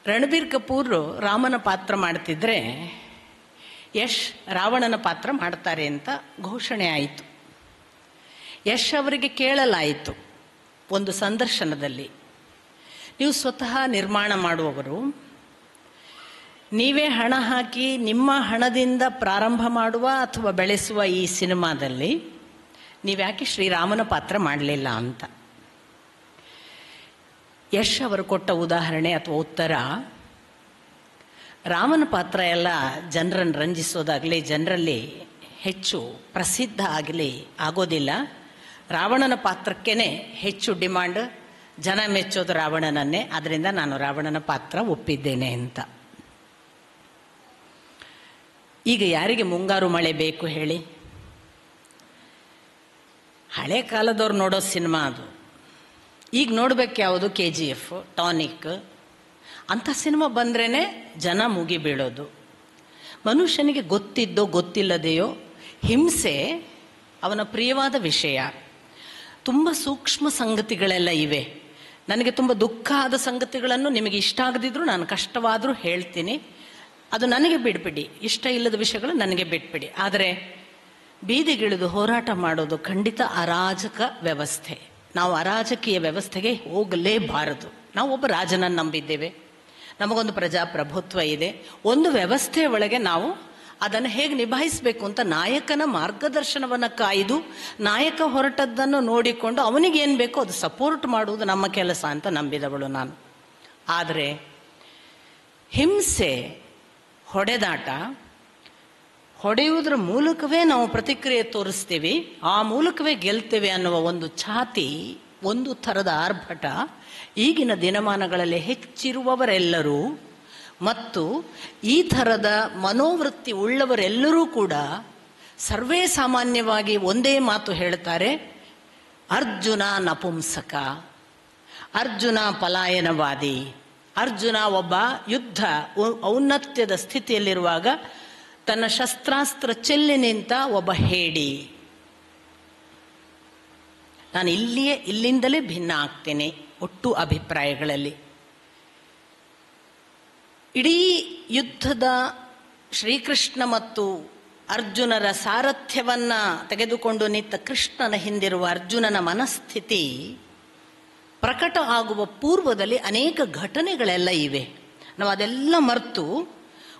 ರಣಬೀರ್ ಕಪೂರ್ ರಾಮನ ಪಾತ್ರ ಮಾಡ್ತಿದ್ರೆ ಯಶ್ ರಾವಣನ ಪಾತ್ರ ಮಾಡ್ತಾರೆ ಅಂತ ಘೋಷಣೆ ಆಯಿತು. ಯಶ್ ಅವರಿಗೆ ಕೇಳಲಾಯಿತು ಒಂದು ಸಂದರ್ಶನದಲ್ಲಿ, ನೀವು ಸ್ವತಃ ನಿರ್ಮಾಣ ಮಾಡುವವರು, ನೀವೇ ಹಣ ಹಾಕಿ ನಿಮ್ಮ ಹಣದಿಂದ ಪ್ರಾರಂಭ ಮಾಡುವ ಅಥವಾ ಬೆಳೆಸುವ ಈ ಸಿನಿಮಾದಲ್ಲಿ ನೀವ್ಯಾಕೆ ಶ್ರೀರಾಮನ ಪಾತ್ರ ಮಾಡಲಿಲ್ಲ ಅಂತ. ಯಶ್ ಅವರು ಕೊಟ್ಟ ಉದಾಹರಣೆ ಅಥವಾ ಉತ್ತರ, ರಾಮನ ಪಾತ್ರ ಎಲ್ಲ ಜನರನ್ನು ರಂಜಿಸೋದಾಗಲಿ, ಜನರಲ್ಲಿ ಹೆಚ್ಚು ಪ್ರಸಿದ್ಧ ಆಗಲಿ ಆಗೋದಿಲ್ಲ. ರಾವಣನ ಪಾತ್ರಕ್ಕೇ ಹೆಚ್ಚು ಡಿಮಾಂಡ್, ಜನ ಮೆಚ್ಚೋದು ರಾವಣನನ್ನೇ, ಅದರಿಂದ ನಾನು ರಾವಣನ ಪಾತ್ರ ಒಪ್ಪಿದ್ದೇನೆ ಅಂತ. ಈಗ ಯಾರಿಗೆ ಮುಂಗಾರು ಮಳೆ ಬೇಕು ಹೇಳಿ? ಹಳೆ ಕಾಲದವ್ರು ನೋಡೋ ಸಿನಿಮಾ ಅದು. ಈಗ ನೋಡ್ಬೇಕು ಯಾವುದು? KGF, ಟಾನಿಕ್ ಅಂಥ ಸಿನಿಮಾ ಬಂದ್ರೇ ಜನ ಮುಗಿ ಬೀಳೋದು. ಮನುಷ್ಯನಿಗೆ ಗೊತ್ತಿದ್ದೋ ಗೊತ್ತಿಲ್ಲದೆಯೋ ಹಿಂಸೆ ಅವನ ಪ್ರಿಯವಾದ ವಿಷಯ. ತುಂಬ ಸೂಕ್ಷ್ಮ ಸಂಗತಿಗಳೆಲ್ಲ ಇವೆ. ನನಗೆ ತುಂಬ ದುಃಖ ಆದ ಸಂಗತಿಗಳನ್ನು ನಿಮಗೆ ಇಷ್ಟ ಆಗದಿದ್ರೂ ನಾನು ಕಷ್ಟವಾದರೂ ಹೇಳ್ತೀನಿ. ಅದು ನನಗೆ ಬಿಟ್ಬಿಡಿ, ಇಷ್ಟ ಇಲ್ಲದ ವಿಷಯಗಳು ನನಗೆ ಬಿಟ್ಬಿಡಿ. ಆದರೆ ಬೀದಿಗಿಳಿದು ಹೋರಾಟ ಮಾಡೋದು ಖಂಡಿತ ಅರಾಜಕ ವ್ಯವಸ್ಥೆ. ನಾವು ಅರಾಜಕೀಯ ವ್ಯವಸ್ಥೆಗೆ ಹೋಗಲೇಬಾರದು. ನಾವು ಒಬ್ಬ ರಾಜನನ್ನು ನಂಬಿದ್ದೇವೆ, ನಮಗೊಂದು ಪ್ರಜಾಪ್ರಭುತ್ವ ಇದೆ. ಒಂದು ವ್ಯವಸ್ಥೆಯ ಒಳಗೆ ನಾವು ಅದನ್ನು ಹೇಗೆ ನಿಭಾಯಿಸಬೇಕು ಅಂತ ನಾಯಕನ ಮಾರ್ಗದರ್ಶನವನ್ನು ಕಾಯ್ದು, ನಾಯಕ ಹೊರಟದ್ದನ್ನು ನೋಡಿಕೊಂಡು ಅವನಿಗೇನು ಬೇಕೋ ಅದು ಸಪೋರ್ಟ್ ಮಾಡುವುದು ನಮ್ಮ ಕೆಲಸ ಅಂತ ನಂಬಿದವಳು ನಾನು. ಆದರೆ ಹಿಂಸೆ, ಹೊಡೆದಾಟ, ಹೊಡೆಯುವುದರ ಮೂಲಕವೇ ನಾವು ಪ್ರತಿಕ್ರಿಯೆ ತೋರಿಸ್ತೀವಿ, ಆ ಮೂಲಕವೇ ಗೆಲ್ತೇವೆ ಅನ್ನುವ ಒಂದು ಛಾತಿ, ಒಂದು ಥರದ ಆರ್ಭಟ ಈಗಿನ ದಿನಮಾನಗಳಲ್ಲಿ ಹೆಚ್ಚಿರುವವರೆಲ್ಲರೂ ಮತ್ತು ಈ ಥರದ ಮನೋವೃತ್ತಿ ಉಳ್ಳವರೆಲ್ಲರೂ ಕೂಡ ಸರ್ವೇ ಸಾಮಾನ್ಯವಾಗಿ ಒಂದೇ ಮಾತು ಹೇಳ್ತಾರೆ, ಅರ್ಜುನ ನಪುಂಸಕ. ಅರ್ಜುನ ಪಲಾಯನವಾದಿ. ಅರ್ಜುನ ಒಬ್ಬ ಯುದ್ಧ ಔನ್ನತ್ಯದ ಸ್ಥಿತಿಯಲ್ಲಿರುವಾಗ ತನ್ನ ಶಸ್ತ್ರಾಸ್ತ್ರ ಚೆಲ್ಲಿ ನಿಂತ ಒಬ್ಬ ಹೇಡಿ. ನಾನು ಇಲ್ಲಿಂದಲೇ ಭಿನ್ನ ಆಗ್ತೇನೆ ಒಟ್ಟು ಅಭಿಪ್ರಾಯಗಳಲ್ಲಿ. ಇಡೀ ಯುದ್ಧದ ಶ್ರೀಕೃಷ್ಣ ಮತ್ತು ಅರ್ಜುನರ ಸಾರಥ್ಯವನ್ನ ತೆಗೆದುಕೊಂಡು ನಿಂತ ಕೃಷ್ಣನ ಹಿಂದಿರುವ ಅರ್ಜುನನ ಮನಸ್ಥಿತಿ ಪ್ರಕಟ ಆಗುವ ಪೂರ್ವದಲ್ಲಿ ಅನೇಕ ಘಟನೆಗಳೆಲ್ಲ ಇವೆ. ನಾವು ಅದೆಲ್ಲ ಮರೆತು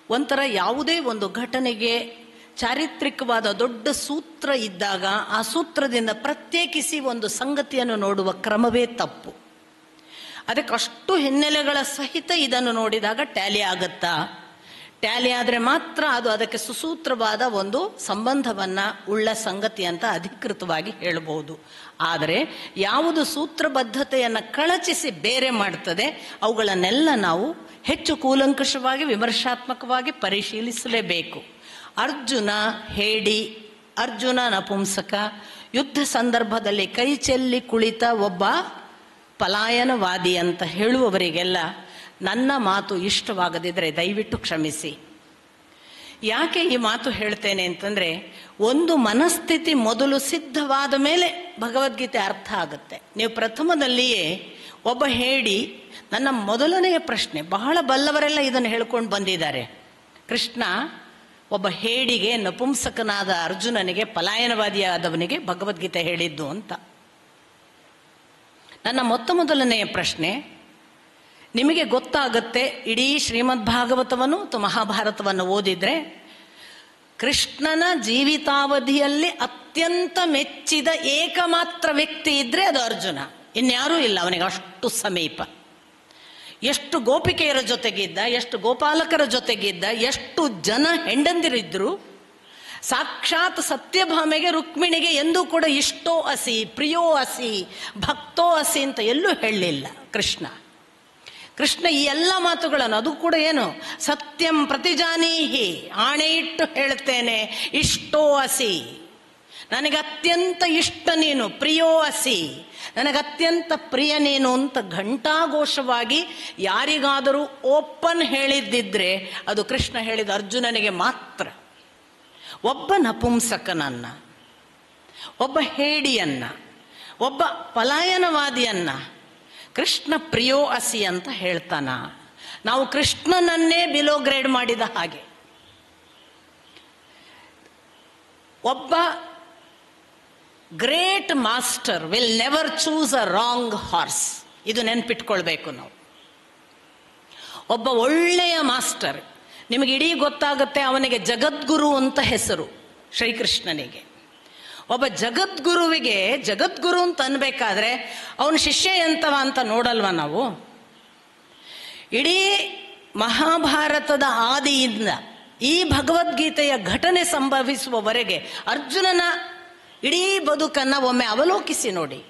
ಒಂಥರ ಯಾವುದೇ ಒಂದು ಘಟನೆಗೆ ಚಾರಿತ್ರಿಕವಾದ ದೊಡ್ಡ ಸೂತ್ರ ಇದ್ದಾಗ ಆ ಸೂತ್ರದಿಂದ ಪ್ರತ್ಯೇಕಿಸಿ ಒಂದು ಸಂಗತಿಯನ್ನು ನೋಡುವ ಕ್ರಮವೇ ತಪ್ಪು. ಅದಕ್ಕಷ್ಟು ಹಿನ್ನೆಲೆಗಳ ಸಹಿತ ಇದನ್ನು ನೋಡಿದಾಗ ಟ್ಯಾಲಿ ಆಗುತ್ತಾ? ಟ್ಯಾಲಿ ಆದರೆ ಮಾತ್ರ ಅದು ಅದಕ್ಕೆ ಸುಸೂತ್ರವಾದ ಒಂದು ಸಂಬಂಧವನ್ನ ಉಳ್ಳ ಸಂಗತಿ ಅಂತ ಅಧಿಕೃತವಾಗಿ ಹೇಳಬಹುದು. ಆದರೆ ಯಾವುದು ಸೂತ್ರಬದ್ಧತೆಯನ್ನು ಕಳಚಿಸಿ ಬೇರೆ ಮಾಡ್ತದೆ ಅವುಗಳನ್ನೆಲ್ಲ ನಾವು ಹೆಚ್ಚು ಕೂಲಂಕಷವಾಗಿ ವಿಮರ್ಶಾತ್ಮಕವಾಗಿ ಪರಿಶೀಲಿಸಲೇಬೇಕು. ಅರ್ಜುನ ಹೇಡಿ, ಅರ್ಜುನ ನಪುಂಸಕ, ಯುದ್ಧ ಸಂದರ್ಭದಲ್ಲಿ ಕೈ ಚೆಲ್ಲಿ ಕುಳಿತ ಒಬ್ಬ ಪಲಾಯನವಾದಿ ಅಂತ ಹೇಳುವವರಿಗೆಲ್ಲ ನನ್ನ ಮಾತು ಇಷ್ಟವಾಗದಿದ್ರೆ ದಯವಿಟ್ಟು ಕ್ಷಮಿಸಿ. ಯಾಕೆ ಈ ಮಾತು ಹೇಳ್ತೇನೆ ಅಂತಂದ್ರೆ, ಒಂದು ಮನಸ್ಥಿತಿ ಮೊದಲು ಸಿದ್ಧವಾದ ಮೇಲೆ ಭಗವದ್ಗೀತೆ ಅರ್ಥ ಆಗುತ್ತೆ. ನೀವು ಪ್ರಥಮದಲ್ಲಿಯೇ ಒಬ್ಬ ಹೇಳಿ, ನನ್ನ ಮೊದಲನೆಯ ಪ್ರಶ್ನೆ, ಬಹಳ ಬಲ್ಲವರೆಲ್ಲ ಇದನ್ನು ಹೇಳ್ಕೊಂಡು ಬಂದಿದ್ದಾರೆ, ಕೃಷ್ಣ ಒಬ್ಬ ಹೇಡಿಗೆ, ನಪುಂಸಕನಾದ ಅರ್ಜುನನಿಗೆ, ಪಲಾಯನವಾದಿಯಾದವನಿಗೆ ಭಗವದ್ಗೀತೆ ಹೇಳಿದ್ದು ಅಂತ. ನನ್ನ ಮೊದಲನೆಯ ಪ್ರಶ್ನೆ, ನಿಮಗೆ ಗೊತ್ತಾಗುತ್ತೆ ಇಡೀ ಶ್ರೀಮದ್ ಭಾಗವತವನ್ನು ಮತ್ತು ಮಹಾಭಾರತವನ್ನು ಓದಿದ್ರೆ ಕೃಷ್ಣನ ಜೀವಿತಾವಧಿಯಲ್ಲಿ ಅತ್ಯಂತ ಮೆಚ್ಚಿದ ಏಕಮಾತ್ರ ವ್ಯಕ್ತಿ ಇದ್ರೆ ಅದು ಅರ್ಜುನ, ಇನ್ಯಾರೂ ಇಲ್ಲ ಅವನಿಗೆ ಅಷ್ಟು ಸಮೀಪ. ಎಷ್ಟು ಗೋಪಿಕೆಯರ ಜೊತೆಗಿದ್ದ, ಎಷ್ಟು ಗೋಪಾಲಕರ ಜೊತೆಗಿದ್ದ, ಎಷ್ಟು ಜನ ಹೆಂಡಂದಿರಿದ್ರು, ಸಾಕ್ಷಾತ್ ಸತ್ಯಭಾಮೆಗೆ ರುಕ್ಮಿಣಿಗೆ ಎಂದೂ ಕೂಡ ಇಷ್ಟೋ ಅಸಿ, ಪ್ರಿಯೋ ಅಸಿ, ಭಕ್ತೋ ಅಸಿ ಅಂತ ಎಲ್ಲೂ ಹೇಳಲಿಲ್ಲ ಕೃಷ್ಣ. ಕೃಷ್ಣ ಈ ಎಲ್ಲ ಮಾತುಗಳನ್ನು, ಅದು ಕೂಡ ಏನು, ಸತ್ಯಂ ಪ್ರತಿಜಾನೀಹಿ, ಆಣೆ ಇಟ್ಟು ಹೇಳ್ತೇನೆ, ಇಷ್ಟೋ ಅಸಿ, ನನಗೆ ಅತ್ಯಂತ ಇಷ್ಟ ನೀನು, ಪ್ರಿಯೋ ಅಸಿ, ನನಗೆ ಅತ್ಯಂತ ಪ್ರಿಯ ನೀನು ಅಂತ ಘಂಟಾಘೋಷವಾಗಿ ಯಾರಿಗಾದರೂ ಓಪನ್ ಹೇಳಿದ್ದಿದ್ರೆ ಅದು ಕೃಷ್ಣ ಹೇಳಿದ ಅರ್ಜುನನಿಗೆ ಮಾತ್ರ. ಒಬ್ಬ ನಪುಂಸಕನನ್ನ, ಒಬ್ಬ ಹೇಡಿಯನ್ನ, ಒಬ್ಬ ಪಲಾಯನವಾದಿಯನ್ನ ಕೃಷ್ಣ ಪ್ರಿಯೋ ಅಸಿ ಅಂತ ಹೇಳ್ತಾನ. ನಾವು ಕೃಷ್ಣನನ್ನೇ ಬಿಲೋ ಗ್ರೇಡ್ ಮಾಡಿದ ಹಾಗೆ. ಒಬ್ಬ great master will never choose a wrong horse, ಇದು ನೆನ್ಪಿಟ್ಕೊಳ್ಬೇಕು ನಾವು. ಒಬ್ಬ ಒಳ್ಳೆಯ ಮಾಸ್ಟರ್, ನಿಮಗೆ ಇಡೀ ಗೊತ್ತಾಗುತ್ತೆ, ಅವನಿಗೆ ಜಗದ್ಗುರು ಅಂತ ಹೆಸರು ಶ್ರೀಕೃಷ್ಣನಿಗೆ. ಒಬ್ಬ ಜಗದ್ಗುರುವಿಗೆ ಜಗದ್ಗುರು ಅಂತ ಅನ್ಬೇಕಾದ್ರೆ ಅವನ ಶಿಷ್ಯ ಎಂತವ ಅಂತ ನೋಡಲ್ವ ನಾವು? ಇಡೀ ಮಹಾಭಾರತದ ಆದಿಯಿಂದ ಈ ಭಗವದ್ಗೀತೆಯ ಘಟನೆ ಸಂಭವಿಸುವವರೆಗೆ ಅರ್ಜುನನ ಇಡೀ ಬದುಕನ್ನು ಒಮ್ಮೆ ಅವಲೋಕಿಸಿ ನೋಡಿ.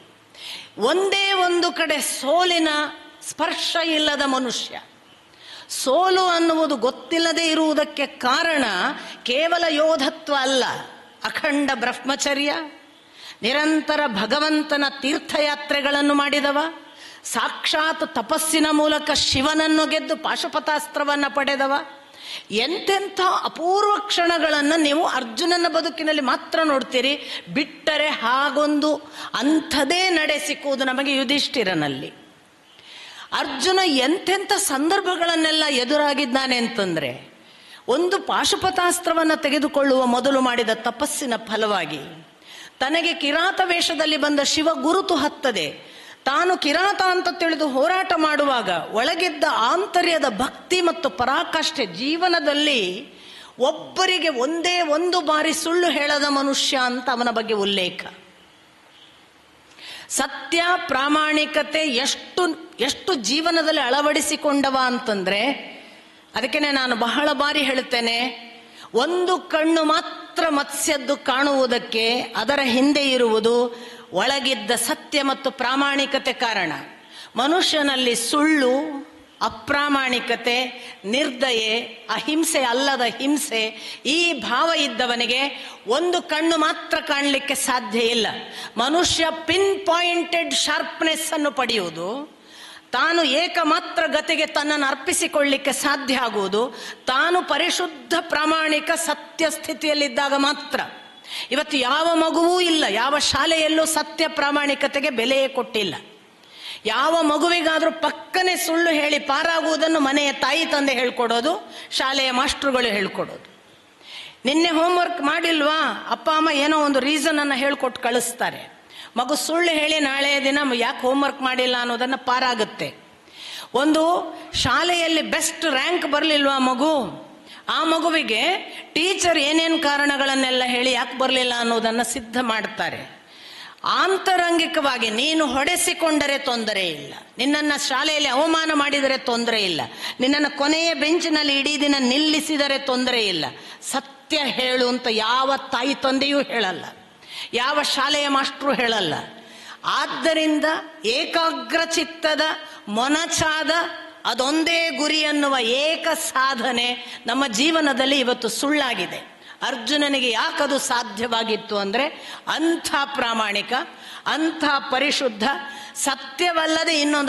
ಒಂದೇ ಒಂದು ಕಡೆ ಸೋಲಿನ ಸ್ಪರ್ಶ ಇಲ್ಲದ ಮನುಷ್ಯ. ಸೋಲು ಅನ್ನುವುದು ಗೊತ್ತಿಲ್ಲದೆ ಇರುವುದಕ್ಕೆ ಕಾರಣ ಕೇವಲ ಯೋಧತ್ವ ಅಲ್ಲ, ಅಖಂಡ ಬ್ರಹ್ಮಚರ್ಯ, ನಿರಂತರ ಭಗವಂತನ ತೀರ್ಥಯಾತ್ರೆಗಳನ್ನು ಮಾಡಿದವ, ಸಾಕ್ಷಾತ್ ತಪಸ್ಸಿನ ಮೂಲಕ ಶಿವನನ್ನು ಗೆದ್ದು ಪಾಶುಪತಾಸ್ತ್ರವನ್ನು ಪಡೆದವ. ಎಂತೆಂಥ ಅಪೂರ್ವ ಕ್ಷಣಗಳನ್ನು ನೀವು ಅರ್ಜುನನ ಬದುಕಿನಲ್ಲಿ ಮಾತ್ರ ನೋಡ್ತೀರಿ. ಬಿಟ್ಟರೆ ಹಾಗೊಂದು ಅಂಥದೇ ನಡೆ ಸಿಕ್ಕುವುದು ನಮಗೆ ಯುಧಿಷ್ಠಿರನಲ್ಲಿ. ಅರ್ಜುನ ಎಂತೆಂಥ ಸಂದರ್ಭಗಳನ್ನೆಲ್ಲ ಎದುರಾಗಿದ್ದಾನೆ ಅಂತಂದ್ರೆ, ಒಂದು ಪಾಶುಪತಾಸ್ತ್ರವನ್ನು ತೆಗೆದುಕೊಳ್ಳುವ ಮೊದಲು ಮಾಡಿದ ತಪಸ್ಸಿನ ಫಲವಾಗಿ ತನಗೆ ಕಿರಾತ ವೇಷದಲ್ಲಿ ಬಂದ ಶಿವ ಗುರುತು ಹತ್ತದೆ. ತಾನು ಕಿರಾತ ಅಂತ ತಿಳಿದು ಹೋರಾಟ ಮಾಡುವಾಗ ಒಳಗಿದ್ದ ಆಂತರ್ಯದ ಭಕ್ತಿ ಮತ್ತು ಪರಾಕಾಷ್ಠೆ, ಜೀವನದಲ್ಲಿ ಒಬ್ಬರಿಗೆ ಒಂದೇ ಒಂದು ಬಾರಿ ಸುಳ್ಳು ಹೇಳದ ಮನುಷ್ಯ ಅಂತ ಅವನ ಬಗ್ಗೆ ಉಲ್ಲೇಖ. ಸತ್ಯ ಪ್ರಾಮಾಣಿಕತೆ ಎಷ್ಟು ಜೀವನದಲ್ಲಿ ಅಳವಡಿಸಿಕೊಂಡವ ಅಂತಂದ್ರೆ, ಅದಕ್ಕೇನೆ ನಾನು ಬಹಳ ಬಾರಿ ಹೇಳುತ್ತೇನೆ, ಒಂದು ಕಣ್ಣು ಮಾತ್ರ ಮತ್ಸ್ಯದ್ದು ಕಾಣುವುದಕ್ಕೆ ಅದರ ಹಿಂದೆ ಇರುವುದು ಒಳಗಿದ್ದ ಸತ್ಯ ಮತ್ತು ಪ್ರಾಮಾಣಿಕತೆ ಕಾರಣ. ಮನುಷ್ಯನಲ್ಲಿ ಸುಳ್ಳು, ಅಪ್ರಾಮಾಣಿಕತೆ, ನಿರ್ದಯೆ, ಅಹಿಂಸೆ ಅಲ್ಲದ ಹಿಂಸೆ, ಈ ಭಾವ ಇದ್ದವನಿಗೆ ಒಂದು ಕಣ್ಣು ಮಾತ್ರ ಕಾಣಲಿಕ್ಕೆ ಸಾಧ್ಯ ಇಲ್ಲ. ಮನುಷ್ಯ ಪಿನ್ ಪಾಯಿಂಟೆಡ್ ಶಾರ್ಪ್ನೆಸ್ ಅನ್ನು ಪಡೆಯುವುದು, ತಾನು ಏಕಮಾತ್ರ ಗತಿಗೆ ತನ್ನನ್ನು ಅರ್ಪಿಸಿಕೊಳ್ಳಿಕ್ಕೆ ಸಾಧ್ಯ ಆಗುವುದು ತಾನು ಪರಿಶುದ್ಧ ಪ್ರಾಮಾಣಿಕ ಸತ್ಯ ಸ್ಥಿತಿಯಲ್ಲಿದ್ದಾಗ ಮಾತ್ರ. ಇವತ್ತು ಯಾವ ಮಗುವೂ ಇಲ್ಲ, ಯಾವ ಶಾಲೆಯಲ್ಲೂ ಸತ್ಯ ಪ್ರಾಮಾಣಿಕತೆಗೆ ಬೆಲೆಯೇ ಕೊಟ್ಟಿಲ್ಲ. ಯಾವ ಮಗುವಿಗಾದರೂ ಪಕ್ಕನೆ ಸುಳ್ಳು ಹೇಳಿ ಪಾರಾಗುವುದನ್ನು ಮನೆಯ ತಾಯಿ ತಂದೆ ಹೇಳ್ಕೊಡೋದು, ಶಾಲೆಯ ಮಾಸ್ಟ್ರುಗಳು ಹೇಳ್ಕೊಡೋದು. ನಿನ್ನೆ ಹೋಮ್ವರ್ಕ್ ಮಾಡಿಲ್ವಾ, ಅಪ್ಪ ಅಮ್ಮ ಏನೋ ಒಂದು ರೀಸನ್ ಅನ್ನು ಹೇಳ್ಕೊಟ್ಟು ಕಳಿಸ್ತಾರೆ. ಮಗು ಸುಳ್ಳು ಹೇಳಿ ನಾಳೆಯ ದಿನ ಯಾಕೆ ಹೋಮ್ವರ್ಕ್ ಮಾಡಿಲ್ಲ ಅನ್ನೋದನ್ನು ಪಾರಾಗುತ್ತೆ. ಒಂದು ಶಾಲೆಯಲ್ಲಿ ಬೆಸ್ಟ್ ರ್ಯಾಂಕ್ ಬರಲಿಲ್ವಾ ಮಗು, ಆ ಮಗುವಿಗೆ ಟೀಚರ್ ಏನೇನು ಕಾರಣಗಳನ್ನೆಲ್ಲ ಹೇಳಿ ಯಾಕೆ ಬರಲಿಲ್ಲ ಅನ್ನೋದನ್ನು ಸಿದ್ಧ ಮಾಡ್ತಾರೆ. ಆಂತರಂಗಿಕವಾಗಿ ನೀನು ಹೊಡೆಸಿಕೊಂಡರೆ ತೊಂದರೆ ಇಲ್ಲ, ನಿನ್ನನ್ನು ಶಾಲೆಯಲ್ಲಿ ಅವಮಾನ ಮಾಡಿದರೆ ತೊಂದರೆ ಇಲ್ಲ, ನಿನ್ನನ್ನು ಕೊನೆಯ ಬೆಂಚಿನಲ್ಲಿ ಇಡೀ ದಿನ ನಿಲ್ಲಿಸಿದರೆ ತೊಂದರೆ ಇಲ್ಲ, ಸತ್ಯ ಹೇಳು ಅಂತ ಯಾವ ತಾಯಿ ತಂದೆಯೂ ಹೇಳಲ್ಲ, ಯಾವ ಶಾಲೆಯ ಮಾಸ್ಟ್ರು ಹೇಳಲ್ಲ. ಆದ್ದರಿಂದ ಏಕಾಗ್ರ ಚಿತ್ತದ ಮೊನಚಾದ ಅದೊಂದೇ ಗುರಿ ಅನ್ನುವ ಏಕ ಸಾಧನೆ ನಮ್ಮ ಜೀವನದಲ್ಲಿ ಇವತ್ತು ಸುಳ್ಳಾಗಿದೆ. ಅರ್ಜುನನಿಗೆ ಯಾಕದು ಸಾಧ್ಯವಾಗಿತ್ತು ಅಂದರೆ ಅಂಥ ಪ್ರಾಮಾಣಿಕ, ಅಂಥ ಪರಿಶುದ್ಧ, ಸತ್ಯವಲ್ಲದೆ ಇನ್ನೊಂದು